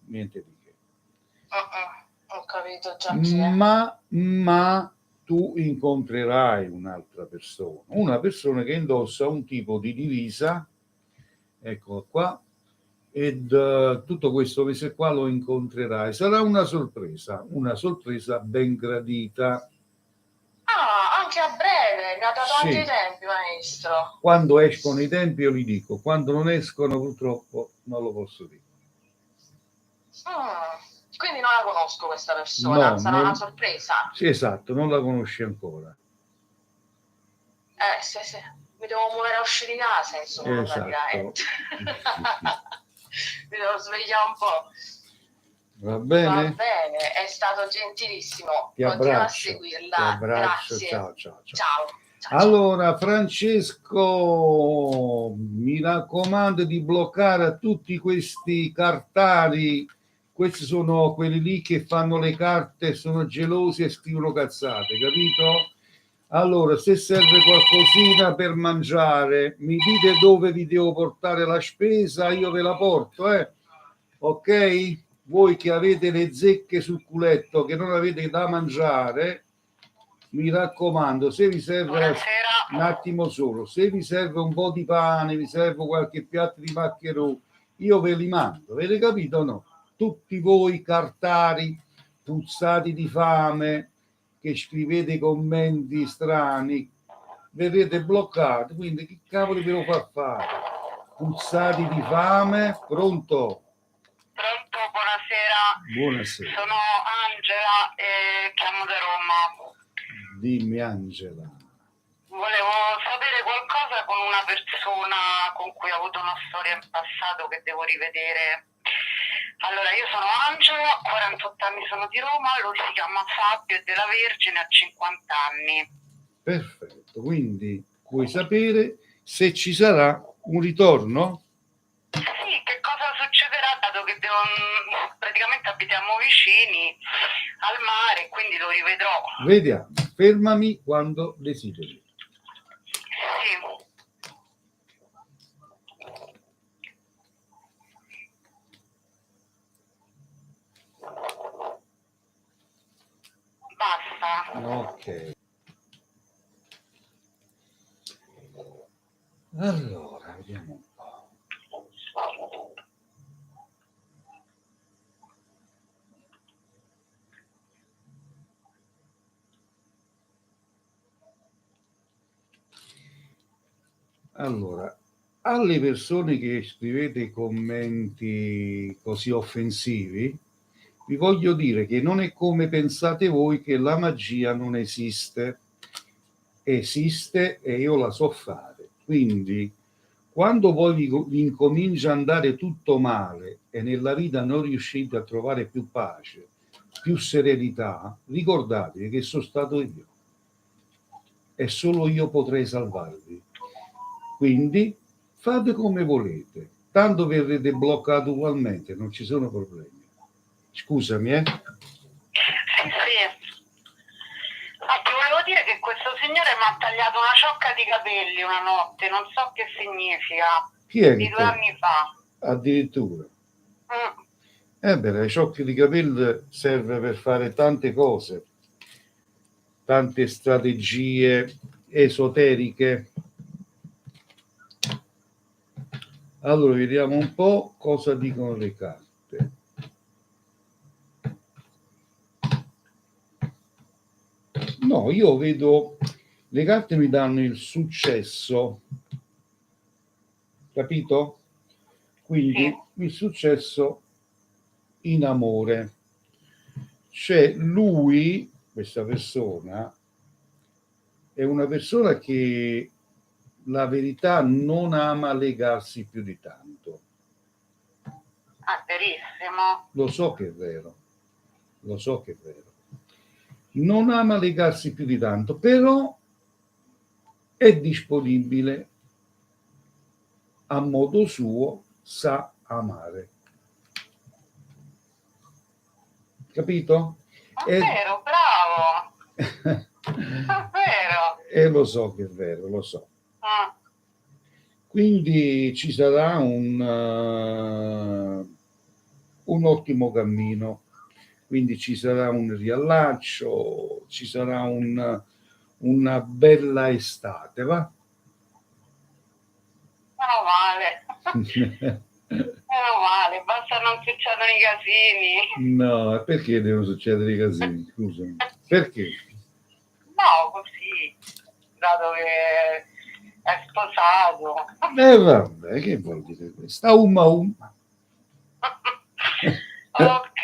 Ho capito già. Ma tu incontrerai un'altra persona, una persona che indossa un tipo di divisa, ecco qua, ed tutto questo mese qua lo incontrerai. Sarà una sorpresa ben gradita. Anche a breve, mi ha dato anche i tempi, maestro. Quando escono i tempi io li dico, quando non escono purtroppo non lo posso dire. Quindi non la conosco questa persona, sarà una sorpresa. Sì, esatto, non la conosci ancora. Sì, mi devo muovere a uscire di casa, insomma, praticamente. Mi devo svegliare un po'. Va bene? Va bene, è stato gentilissimo. Ti Continua a seguirla. Ti abbraccio. Grazie. Ciao. Allora, Francesco, mi raccomando di bloccare a tutti questi cartari. Questi sono quelli lì che fanno le carte, sono gelosi e scrivono cazzate, capito? Allora, se serve qualcosina per mangiare, mi dite dove vi devo portare la spesa, io ve la porto, ok? Voi che avete le zecche sul culetto, che non avete da mangiare, mi raccomando, se vi serve un attimo solo, se vi serve un po' di pane, vi serve qualche piatto di maccheroni, io ve li mando, avete capito o no? Tutti voi cartari, puzzati di fame, che scrivete commenti strani, verrete bloccati, quindi che cavolo vi devo far fare? Puzzati di fame, pronto? Pronto, buonasera. Sono Angela e chiamo da Roma. Dimmi Angela. Volevo sapere qualcosa con una persona con cui ho avuto una storia in passato che devo rivedere. Allora, io sono Angelo, 48 anni sono di Roma, lui si chiama Fabio, è della Vergine, ha 50 anni. Perfetto, quindi vuoi sapere se ci sarà un ritorno? Sì, che cosa succederà dato che praticamente abitiamo vicini al mare, quindi lo rivedrò. Vediamo, fermami quando desideri. Sì. Basta. Ok. Allora, vediamo un po'. Allora, alle persone che scrivete commenti così offensivi, vi voglio dire che non è come pensate voi che la magia non esiste. Esiste e io la so fare. Quindi, quando poi vi incomincia a andare tutto male e nella vita non riuscite a trovare più pace, più serenità, ricordatevi che sono stato io e solo io potrei salvarvi. Quindi fate come volete, tanto verrete bloccati ugualmente, non ci sono problemi. Scusami, Sì, sì. Ti volevo dire che questo signore mi ha tagliato una ciocca di capelli una notte, non so che significa, Chi è di che 2 anni fa. addirittura? Mm. Beh, le ciocche di capelli serve per fare tante cose, tante strategie esoteriche. Allora, vediamo un po' cosa dicono le carte. No, io vedo, le carte mi danno il successo, capito? Quindi il successo in amore. Cioè lui, questa persona, è una persona che la verità non ama legarsi più di tanto. Ah, verissimo. Lo so che è vero, lo so che è vero. Non ama legarsi più di tanto, però è disponibile a modo suo, sa amare. Capito? È vero, bravo. È vero. E lo so che è vero, lo so. Quindi ci sarà un ottimo cammino, quindi ci sarà un riallaccio, ci sarà una bella estate, va? Meno male. Meno male, basta non succedono i casini. No, perché devono succedere i casini? Scusami. Perché? No, così, dato che è sposato. Vabbè, che vuol dire questo? A umma. Ok,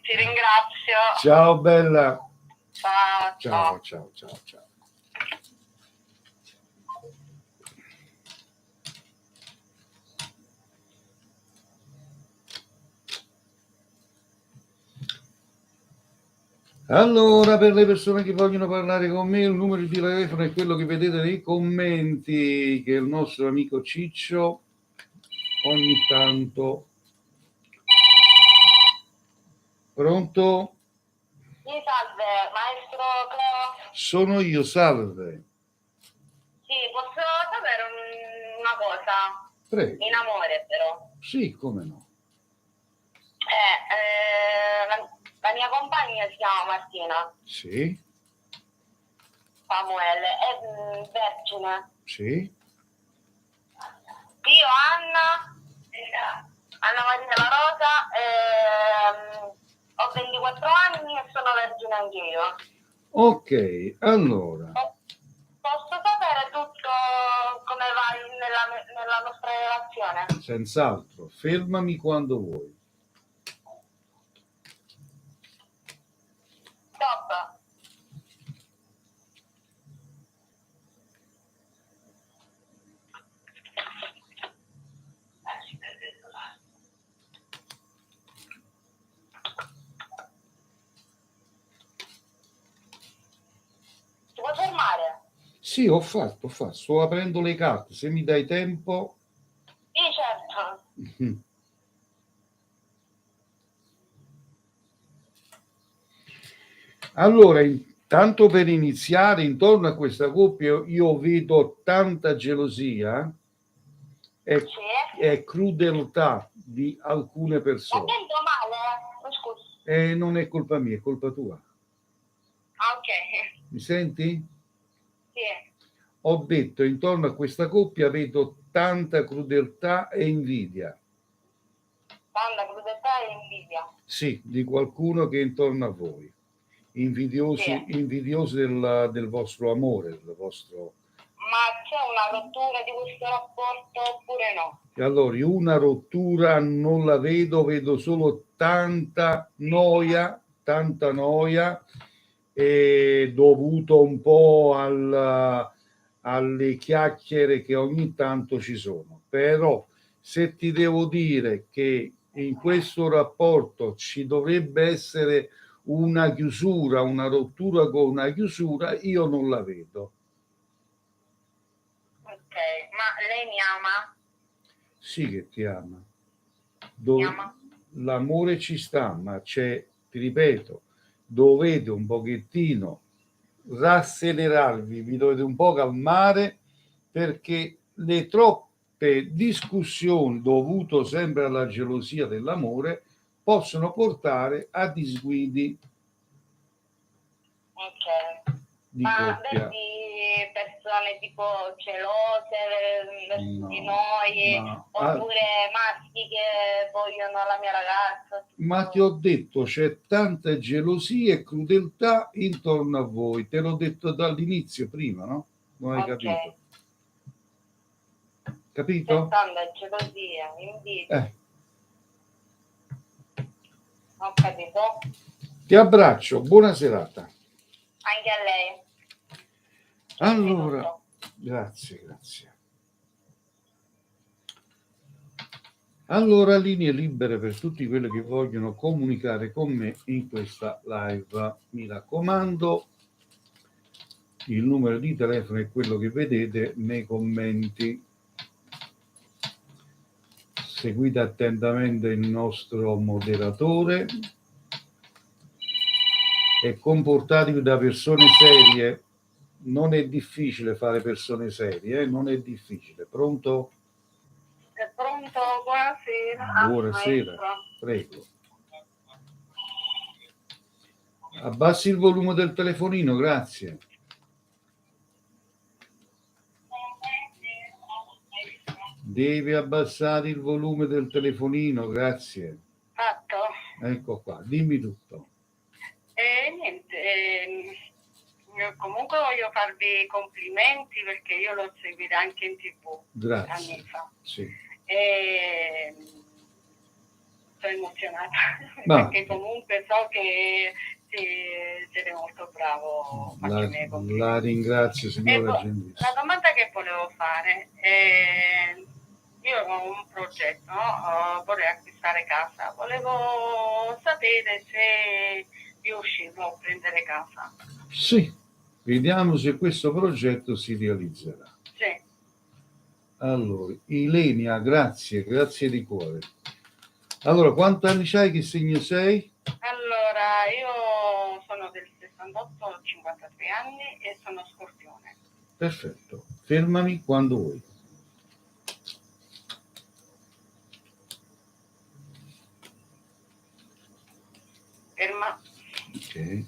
ti ringrazio. Ciao bella. Ciao, Ciao, ciao, ciao, ciao. Allora, per le persone che vogliono parlare con me, il numero di telefono è quello che vedete nei commenti, che il nostro amico Ciccio ogni tanto. Pronto? Sì, salve, maestro Cleo. Sono io, salve. Sì, posso sapere una cosa? Prego. In amore, però. Sì, come no. La mia compagna si chiama Martina. Sì, Samuele, è vergine. sì. Io, Anna Maria La Rosa, ho 24 anni e sono vergine anch'io. Ok, allora. Posso sapere tutto come va nella nostra relazione? Senz'altro, fermami quando vuoi. Stop. Sì, ho fatto, sto aprendo le carte, se mi dai tempo. Sì, certo. Allora, tanto per iniziare, intorno a questa coppia io vedo tanta gelosia Sì. e crudeltà di alcune La persone. sento male? Oh, scusi. E non è colpa mia, è colpa tua. Ah, ok. Mi senti? Sì. Ho detto, intorno a questa coppia vedo tanta crudeltà e invidia. Tanta crudeltà e invidia. Sì, di qualcuno che è intorno a voi. Invidiosi, Sì. invidiosi del vostro amore, del vostro... Ma c'è una rottura di questo rapporto oppure no? Allora, io una rottura non la vedo solo tanta noia dovuto un po' alle chiacchiere che ogni tanto ci sono. Però se ti devo dire che in questo rapporto ci dovrebbe essere una chiusura, una rottura con una chiusura, io non la vedo. Ok, ma lei mi ama? Sì che ti ama. Mi ama? L'amore ci sta, ma c'è, ti ripeto, dovete un pochettino rasserenarvi, vi dovete un po' calmare perché le troppe discussioni dovute sempre alla gelosia dell'amore possono portare a disguidi Ok. di Ma coppia. vedi persone tipo gelose, di No, noi, ma, oppure maschi che vogliono la mia ragazza? ma ti ho detto, c'è tanta gelosia e crudeltà intorno a voi. Te l'ho detto dall'inizio prima, no? Non hai Ok. capito? C'è Capito? tanta gelosia, invidia. Ho capito. Ti abbraccio, buona serata. Anche a lei. Allora, Tutto. grazie. Allora, linee libere per tutti quelli che vogliono comunicare con me in questa live. Mi raccomando, il numero di telefono è quello che vedete nei commenti. Seguite attentamente il nostro moderatore e comportatevi da persone serie. Non è difficile fare persone serie, non è difficile. Pronto? È pronto? Buonasera. Buonasera, Maestro. prego. Abbassi il volume del telefonino, grazie. Devi abbassare il volume del telefonino, grazie. Fatto. Ecco qua, dimmi tutto. Niente, io comunque voglio farvi complimenti perché io l'ho seguita anche in TV Grazie. anni fa. Sì. E sono emozionata Ma- perché comunque so che siete molto bravo. La ringrazio, signora La Gentile. domanda che volevo fare io ho un progetto, no? Vorrei acquistare casa, volevo sapere se riuscivo a prendere casa. Sì, vediamo se questo progetto si realizzerà. Sì. Allora, Ilenia, grazie di cuore. Allora, quanti anni c'hai? Che segno sei? Allora, io sono del 68, ho 53 anni e sono Scorpione. Perfetto, fermami quando vuoi. Ferma. Ok.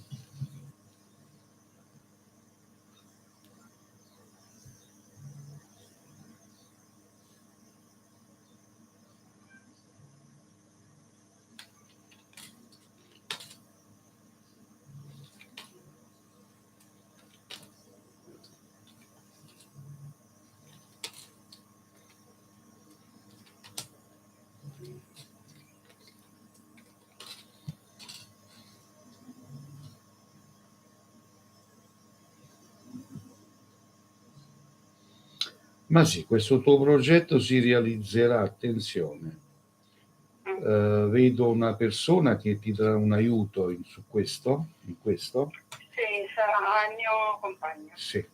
Ma sì, questo tuo progetto si realizzerà, attenzione. Vedo una persona che ti darà un aiuto in questo. Sì, sarà il mio compagno. Sì.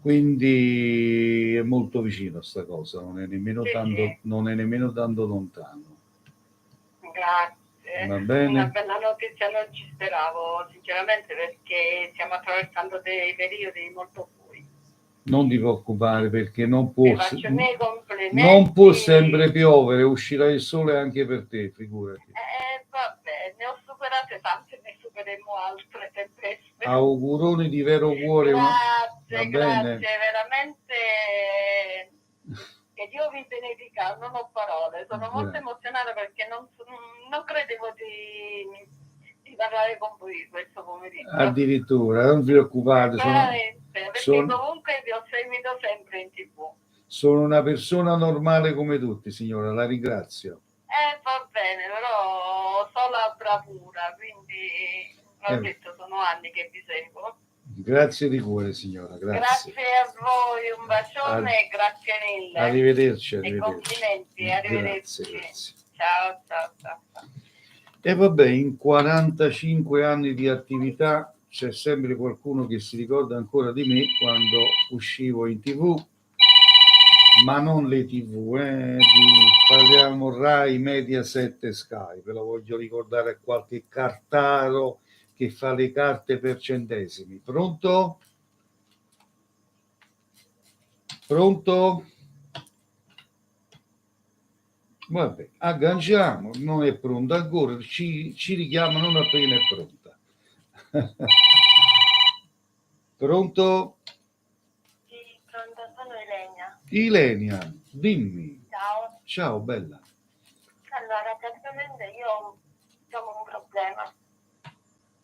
quindi è molto vicino a sta cosa, non è nemmeno Sì, tanto, sì. non è nemmeno tanto lontano. Grazie. Va bene? Una bella notizia non ci speravo, sinceramente, perché stiamo attraversando dei periodi molto bui. Non ti preoccupare perché non Vi può, faccio i miei complimenti. non può sempre piovere, uscirà il sole anche per te, figurati. Vabbè, ne ho superate tante, ne supereremo altre tempeste. Auguroni di vero cuore. Grazie, Va bene? grazie, veramente. Che Dio vi benedica, non ho parole, sono molto Grazie. emozionata perché non credevo di parlare con voi questo pomeriggio. Addirittura, non vi preoccupate, Veramente, perché sono comunque vi ho seguito sempre in TV. una persona normale come tutti, signora, la ringrazio. Va bene, però so la bravura, quindi ho detto sono anni che vi seguo. Grazie di cuore, signora, grazie. Grazie a voi, un bacione e grazie mille. Arrivederci, E arrivederci. complimenti, arrivederci. Grazie. Ciao, ciao, ciao. E vabbè, in 45 anni di attività c'è sempre qualcuno che si ricorda ancora di me quando uscivo in TV, ma non le TV, parliamo Rai, Mediaset e Sky. Ve lo voglio ricordare a qualche cartaro che fa le carte per centesimi. Pronto? Pronto? Vabbè, agganciamo, non è pronta ancora, ci richiama non appena è pronta. Pronto? Sì, pronto, sono Ilenia. Ilenia, dimmi. Ciao. Ciao, bella. Allora, praticamente io ho un problema.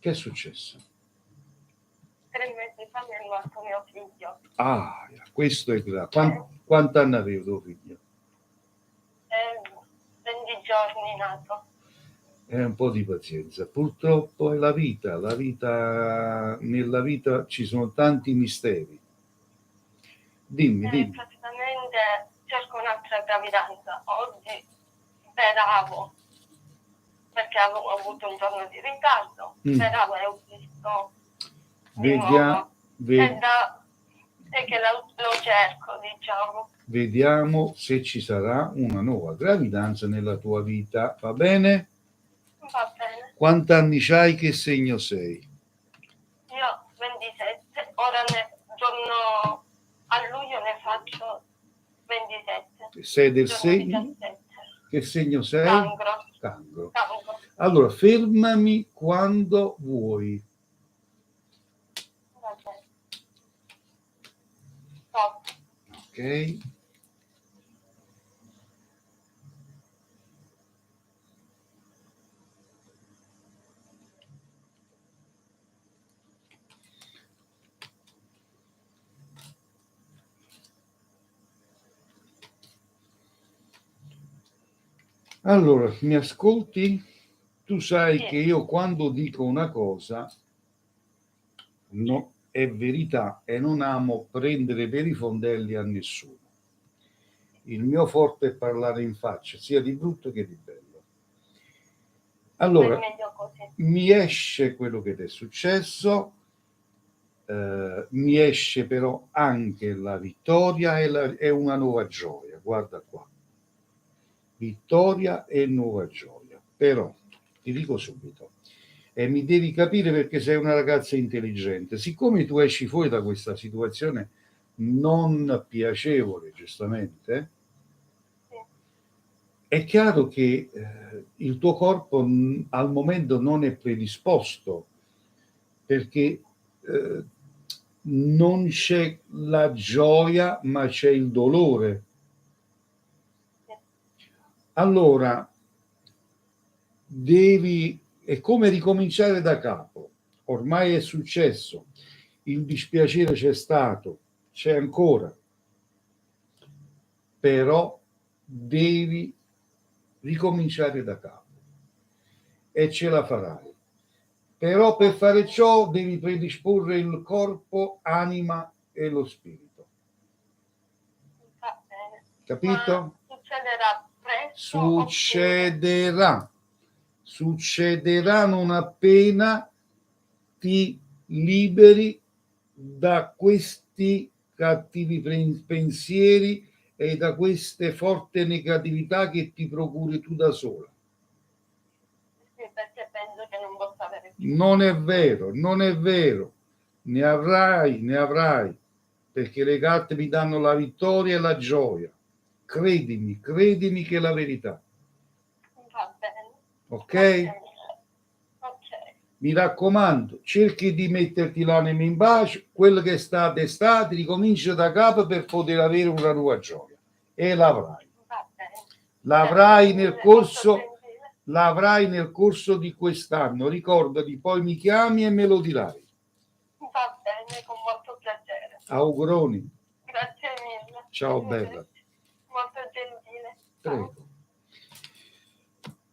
Che è successo? 3 mesi fa mi è morto mio figlio. Ah, questo è grave. Quanti anni aveva tuo figlio? 20 giorni nato. Un po' di pazienza. Purtroppo è la vita. Nella vita ci sono tanti misteri. Dimmi. Praticamente cerco un'altra gravidanza. Oggi speravo, perché avevo avuto un giorno di ritardo, speravo e ho visto di nuovo. E che lo cerco, diciamo. Vediamo se ci sarà una nuova gravidanza nella tua vita, va bene? Va bene. Quanti anni c'hai? Che segno sei? Io 27, ora a luglio ne faccio 27. Sei del segno? 17. Che segno sei? Cancro. Allora, fermami quando vuoi. Va bene. Stop. Ok. Allora, mi ascolti? Tu sai che io quando dico una cosa no, è verità e non amo prendere per i fondelli a nessuno. Il mio forte è parlare in faccia, sia di brutto che di bello. Allora, mi esce quello che ti è successo, mi esce però anche la vittoria e una nuova gioia. Guarda qua. Vittoria e nuova gioia. Però, ti dico subito, e mi devi capire perché sei una ragazza intelligente. Siccome tu esci fuori da questa situazione non piacevole, giustamente, è chiaro che il tuo corpo al momento non è predisposto, perché non c'è la gioia, ma c'è il dolore. Allora, è come ricominciare da capo. Ormai è successo, il dispiacere c'è stato, c'è ancora, però devi ricominciare da capo e ce la farai. Però per fare ciò devi predisporre il corpo, anima e lo spirito. Va bene. Capito? Ma succederà presto? Succederà non appena ti liberi da questi cattivi pensieri e da queste forti negatività che ti procuri tu da sola. Sì, perché penso che non posso avere più. Non è vero, non è vero. Ne avrai, perché le carte mi danno la vittoria e la gioia. Credimi che è la verità. Va bene. Ok? Grazie mille. Ok. Mi raccomando, cerchi di metterti l'anima in pace, quello che è stato, ricomincia da capo per poter avere una nuova gioia. E l'avrai. Va bene. L'avrai Grazie nel mille, corso, molto gentile. l'avrai nel corso di quest'anno. Ricordati, poi mi chiami e me lo dirai. Va bene, con molto piacere. Auguroni. Grazie mille. Ciao bella. Molto gentile. Prego.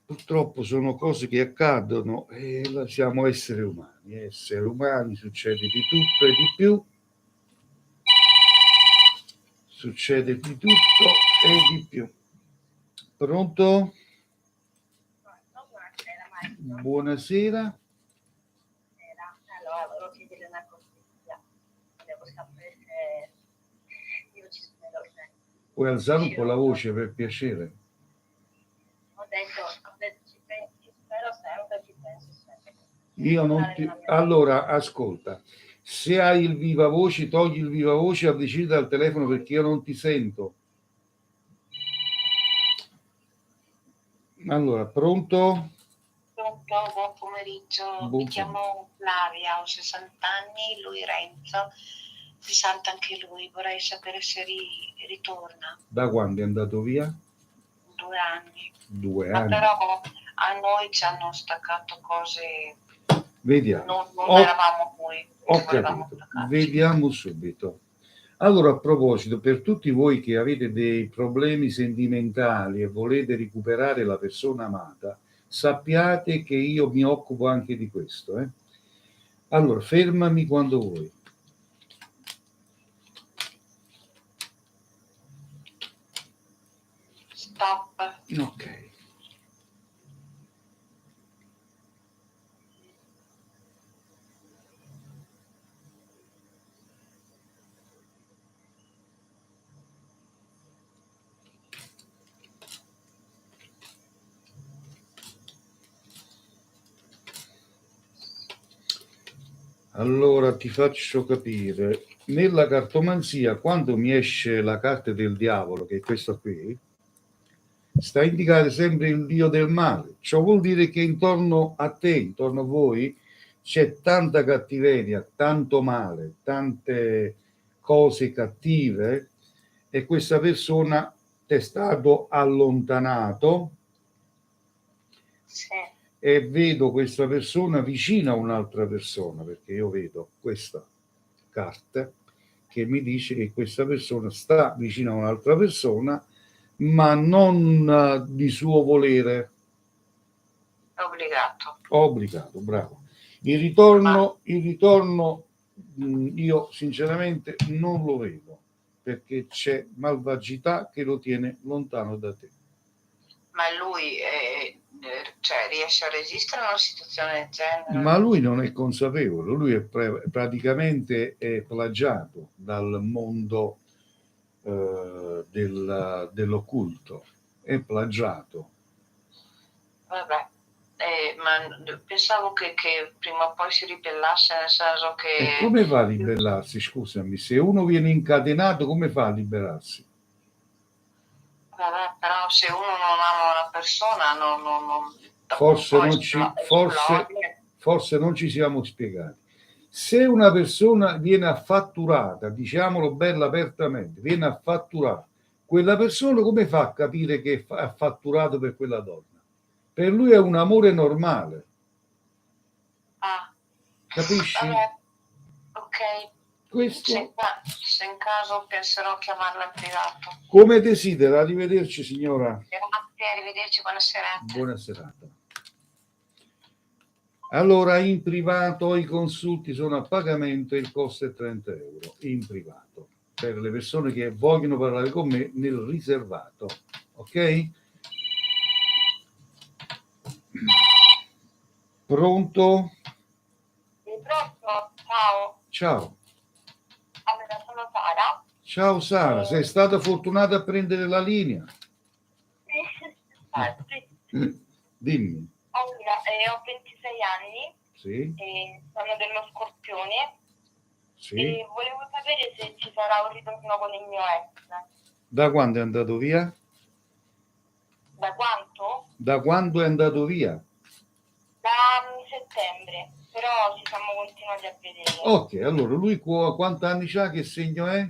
Purtroppo sono cose che accadono e siamo esseri umani. Esseri umani, succede di tutto e di più. Succede di tutto e di più. Pronto? Buonasera, maestro. Buonasera. Allora, volevo chiedere una consiglia. Volevo sapere se io ci spero sempre. Puoi alzare un po' la voce per piacere? Ho detto ci spero sempre, ci penso sempre. Io non ti... Allora, ascolta, se hai il viva voce, togli il viva voce, avvicini dal telefono perché io non ti sento. Allora, pronto? Pronto, buon pomeriggio. Buon Mi chiamo Flavia, ho 60 anni, lui Renzo, 60 anche lui. Vorrei sapere se ritorna. Da quando è andato via? 2 anni. 2 Ma anni. però a noi ci hanno staccato cose, Vediamo. non eravamo noi. Ho volevamo capito. staccarci. Vediamo subito. Allora, a proposito, per tutti voi che avete dei problemi sentimentali e volete recuperare la persona amata, sappiate che io mi occupo anche di questo. Allora, fermami quando vuoi. Stop. Ok. Allora ti faccio capire, nella cartomanzia quando mi esce la carta del diavolo, che è questa qui, sta a indicare sempre il dio del male. Ciò vuol dire che intorno a te, intorno a voi, c'è tanta cattiveria, tanto male, tante cose cattive e questa persona ti è stato allontanato. Sì. E vedo questa persona vicina a un'altra persona, perché io vedo questa carta che mi dice che questa persona sta vicino a un'altra persona, ma non di suo volere. Obbligato, bravo. Il ritorno io sinceramente non lo vedo, perché c'è malvagità che lo tiene lontano da te. Ma lui riesce a resistere a una situazione del genere? Ma lui non è consapevole, lui è praticamente è plagiato dal mondo dell'occulto, è plagiato. Vabbè, ma pensavo che prima o poi si ribellasse, nel senso che... E come fa a ribellarsi? Scusami, se uno viene incatenato, come fa a liberarsi? Vabbè, però se uno non ama una persona, forse non ci siamo spiegati. Se una persona viene affatturata, diciamolo bella apertamente, viene affatturata, quella persona come fa a capire che è affatturato per quella donna? Per lui è un amore normale. Capisci? Vabbè, ok. Questo... Se in caso penserò a chiamarla in privato. Come desidera. Arrivederci signora. Grazie, arrivederci, buona serata. Buona serata. Allora, in privato i consulti sono a pagamento e il costo è 30 euro, in privato, per le persone che vogliono parlare con me nel riservato, ok? Pronto? Pronto? Ciao. Ciao. Allora, sono Sara. Ciao Sara, sei stata fortunata a prendere la linea. Dimmi. Allora, ho 26 anni, Sì, sono dello Scorpione sì. e volevo sapere se ci sarà un ritorno con il mio ex. Da quando è andato via? Da quanto? Da quando è andato via? Da settembre, però ci siamo continuati a vedere. Ok, allora lui quanti anni ha? Che segno è?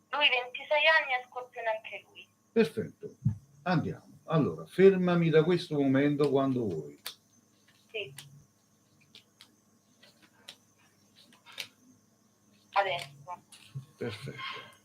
Lui 26 anni è Scorpione anche lui. Perfetto, andiamo. Allora, fermami da questo momento quando vuoi. Sì. Adesso. Perfetto.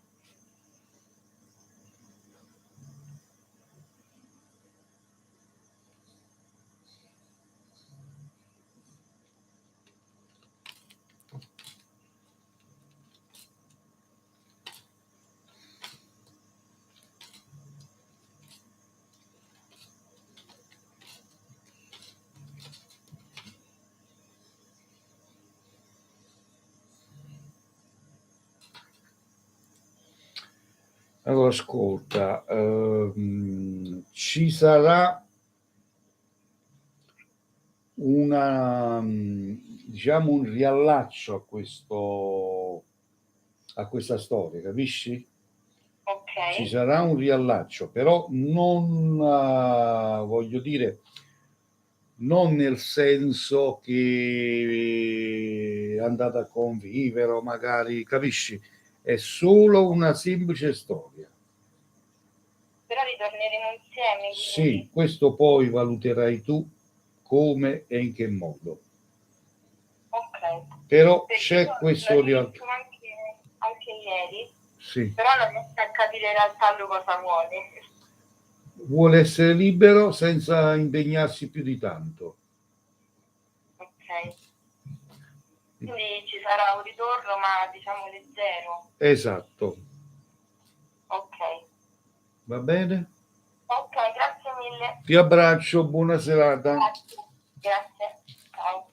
Allora, ascolta, ci sarà diciamo un riallaccio a questa storia, capisci? Ok. Ci sarà un riallaccio, però non voglio dire, non nel senso che andate a convivere, o magari, capisci? È solo una semplice storia. Però ritorneremo insieme. Sì, Quindi... questo poi valuterai tu come e in che modo. Ok. Però Perché c'è io questo l'ho riallaccio. detto anche ieri, Sì. però non riesco a capire in realtà lui cosa vuole. Vuole essere libero senza impegnarsi più di tanto. Ok. Quindi ci sarà un ritorno, ma diciamo leggero. Esatto. Ok. Va bene? Ok, grazie mille. Ti abbraccio, buona serata. Grazie. Grazie. Ciao.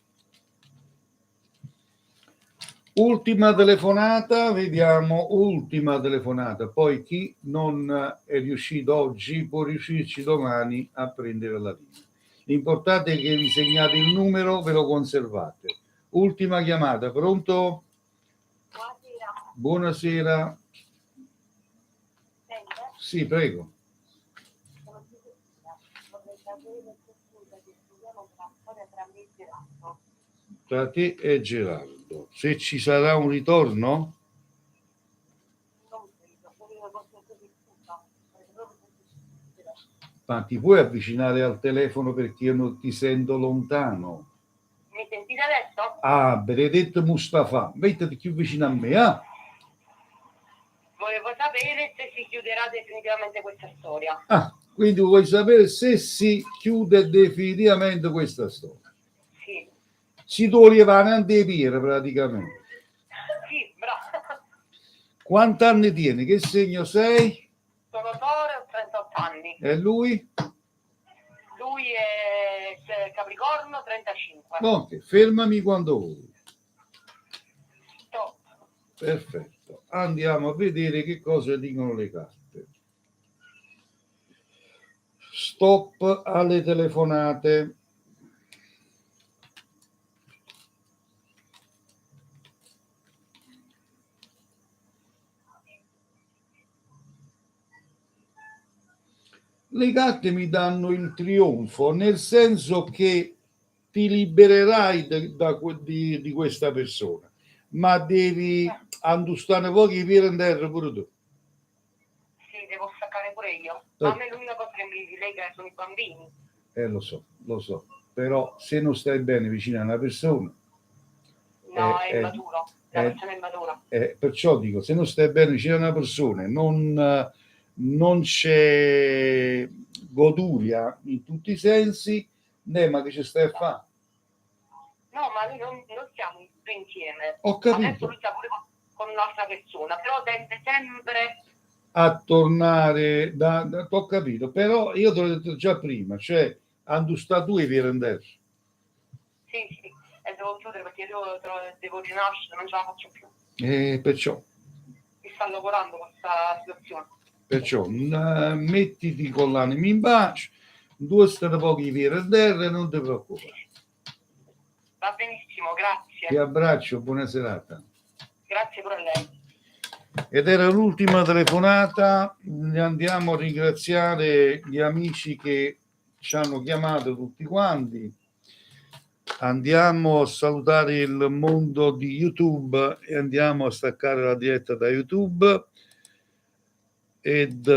Ultima telefonata, vediamo, ultima telefonata. Poi chi non è riuscito oggi può riuscirci domani a prendere la linea. L'importante è che vi segnate il numero, ve lo conservate. Ultima chiamata, pronto? Buonasera. Buonasera. Sente? Sì, prego. Sono Giuseppina. Vorrei sapere se scusa che studiamo una storia tra me e Gerardo. Tra te e Gerardo. Se ci sarà un ritorno? Non credo, volevo qualcosa di scusa. Ma ti puoi avvicinare al telefono perché io non ti sento lontano. Mi sentite adesso? Ah, benedetto Mustafa, mettiti più vicino a me, ah? Volevo sapere se si chiuderà definitivamente questa storia. Ah, quindi vuoi sapere se si chiude definitivamente questa storia? Sì. Si toglieva un depire praticamente. Sì, bravo. Quanti anni tieni? Che segno sei? Sono Toro e ho 38 anni. E lui? Lui è Capricorno, 35. Ok, fermami quando vuoi. Stop. Perfetto. Andiamo a vedere che cosa dicono le carte. Stop alle telefonate. Le carte mi danno il trionfo, nel senso che ti libererai di questa persona, ma devi andustare pochi piedi in terra pure tu. Sì, devo staccare pure io. Ma a me l'unica cosa che mi lega sono i bambini. Lo so, però se non stai bene vicino a una persona... No, è immaturo, la persona è immatura. Perciò dico, se non stai bene vicino a una persona, non c'è goduria in tutti i sensi, ma che ci stai a fare? No, ma noi non siamo più insieme. Ho capito. Adesso lui sta pure con un'altra persona, però tende sempre A tornare ho capito, però io te l'ho detto già prima, cioè sta tu e viene sì, e devo chiudere perché io devo rinascere, non ce la faccio più. perciò Mi sta lavorando questa situazione. Perciò mettiti con l'anima in pace, due state pochi piedi a terra, non ti preoccupare. Va benissimo, grazie. Ti abbraccio, buona serata. Grazie pure a lei. Ed era l'ultima telefonata, andiamo a ringraziare gli amici che ci hanno chiamato tutti quanti, andiamo a salutare il mondo di YouTube e andiamo a staccare la diretta da YouTube ed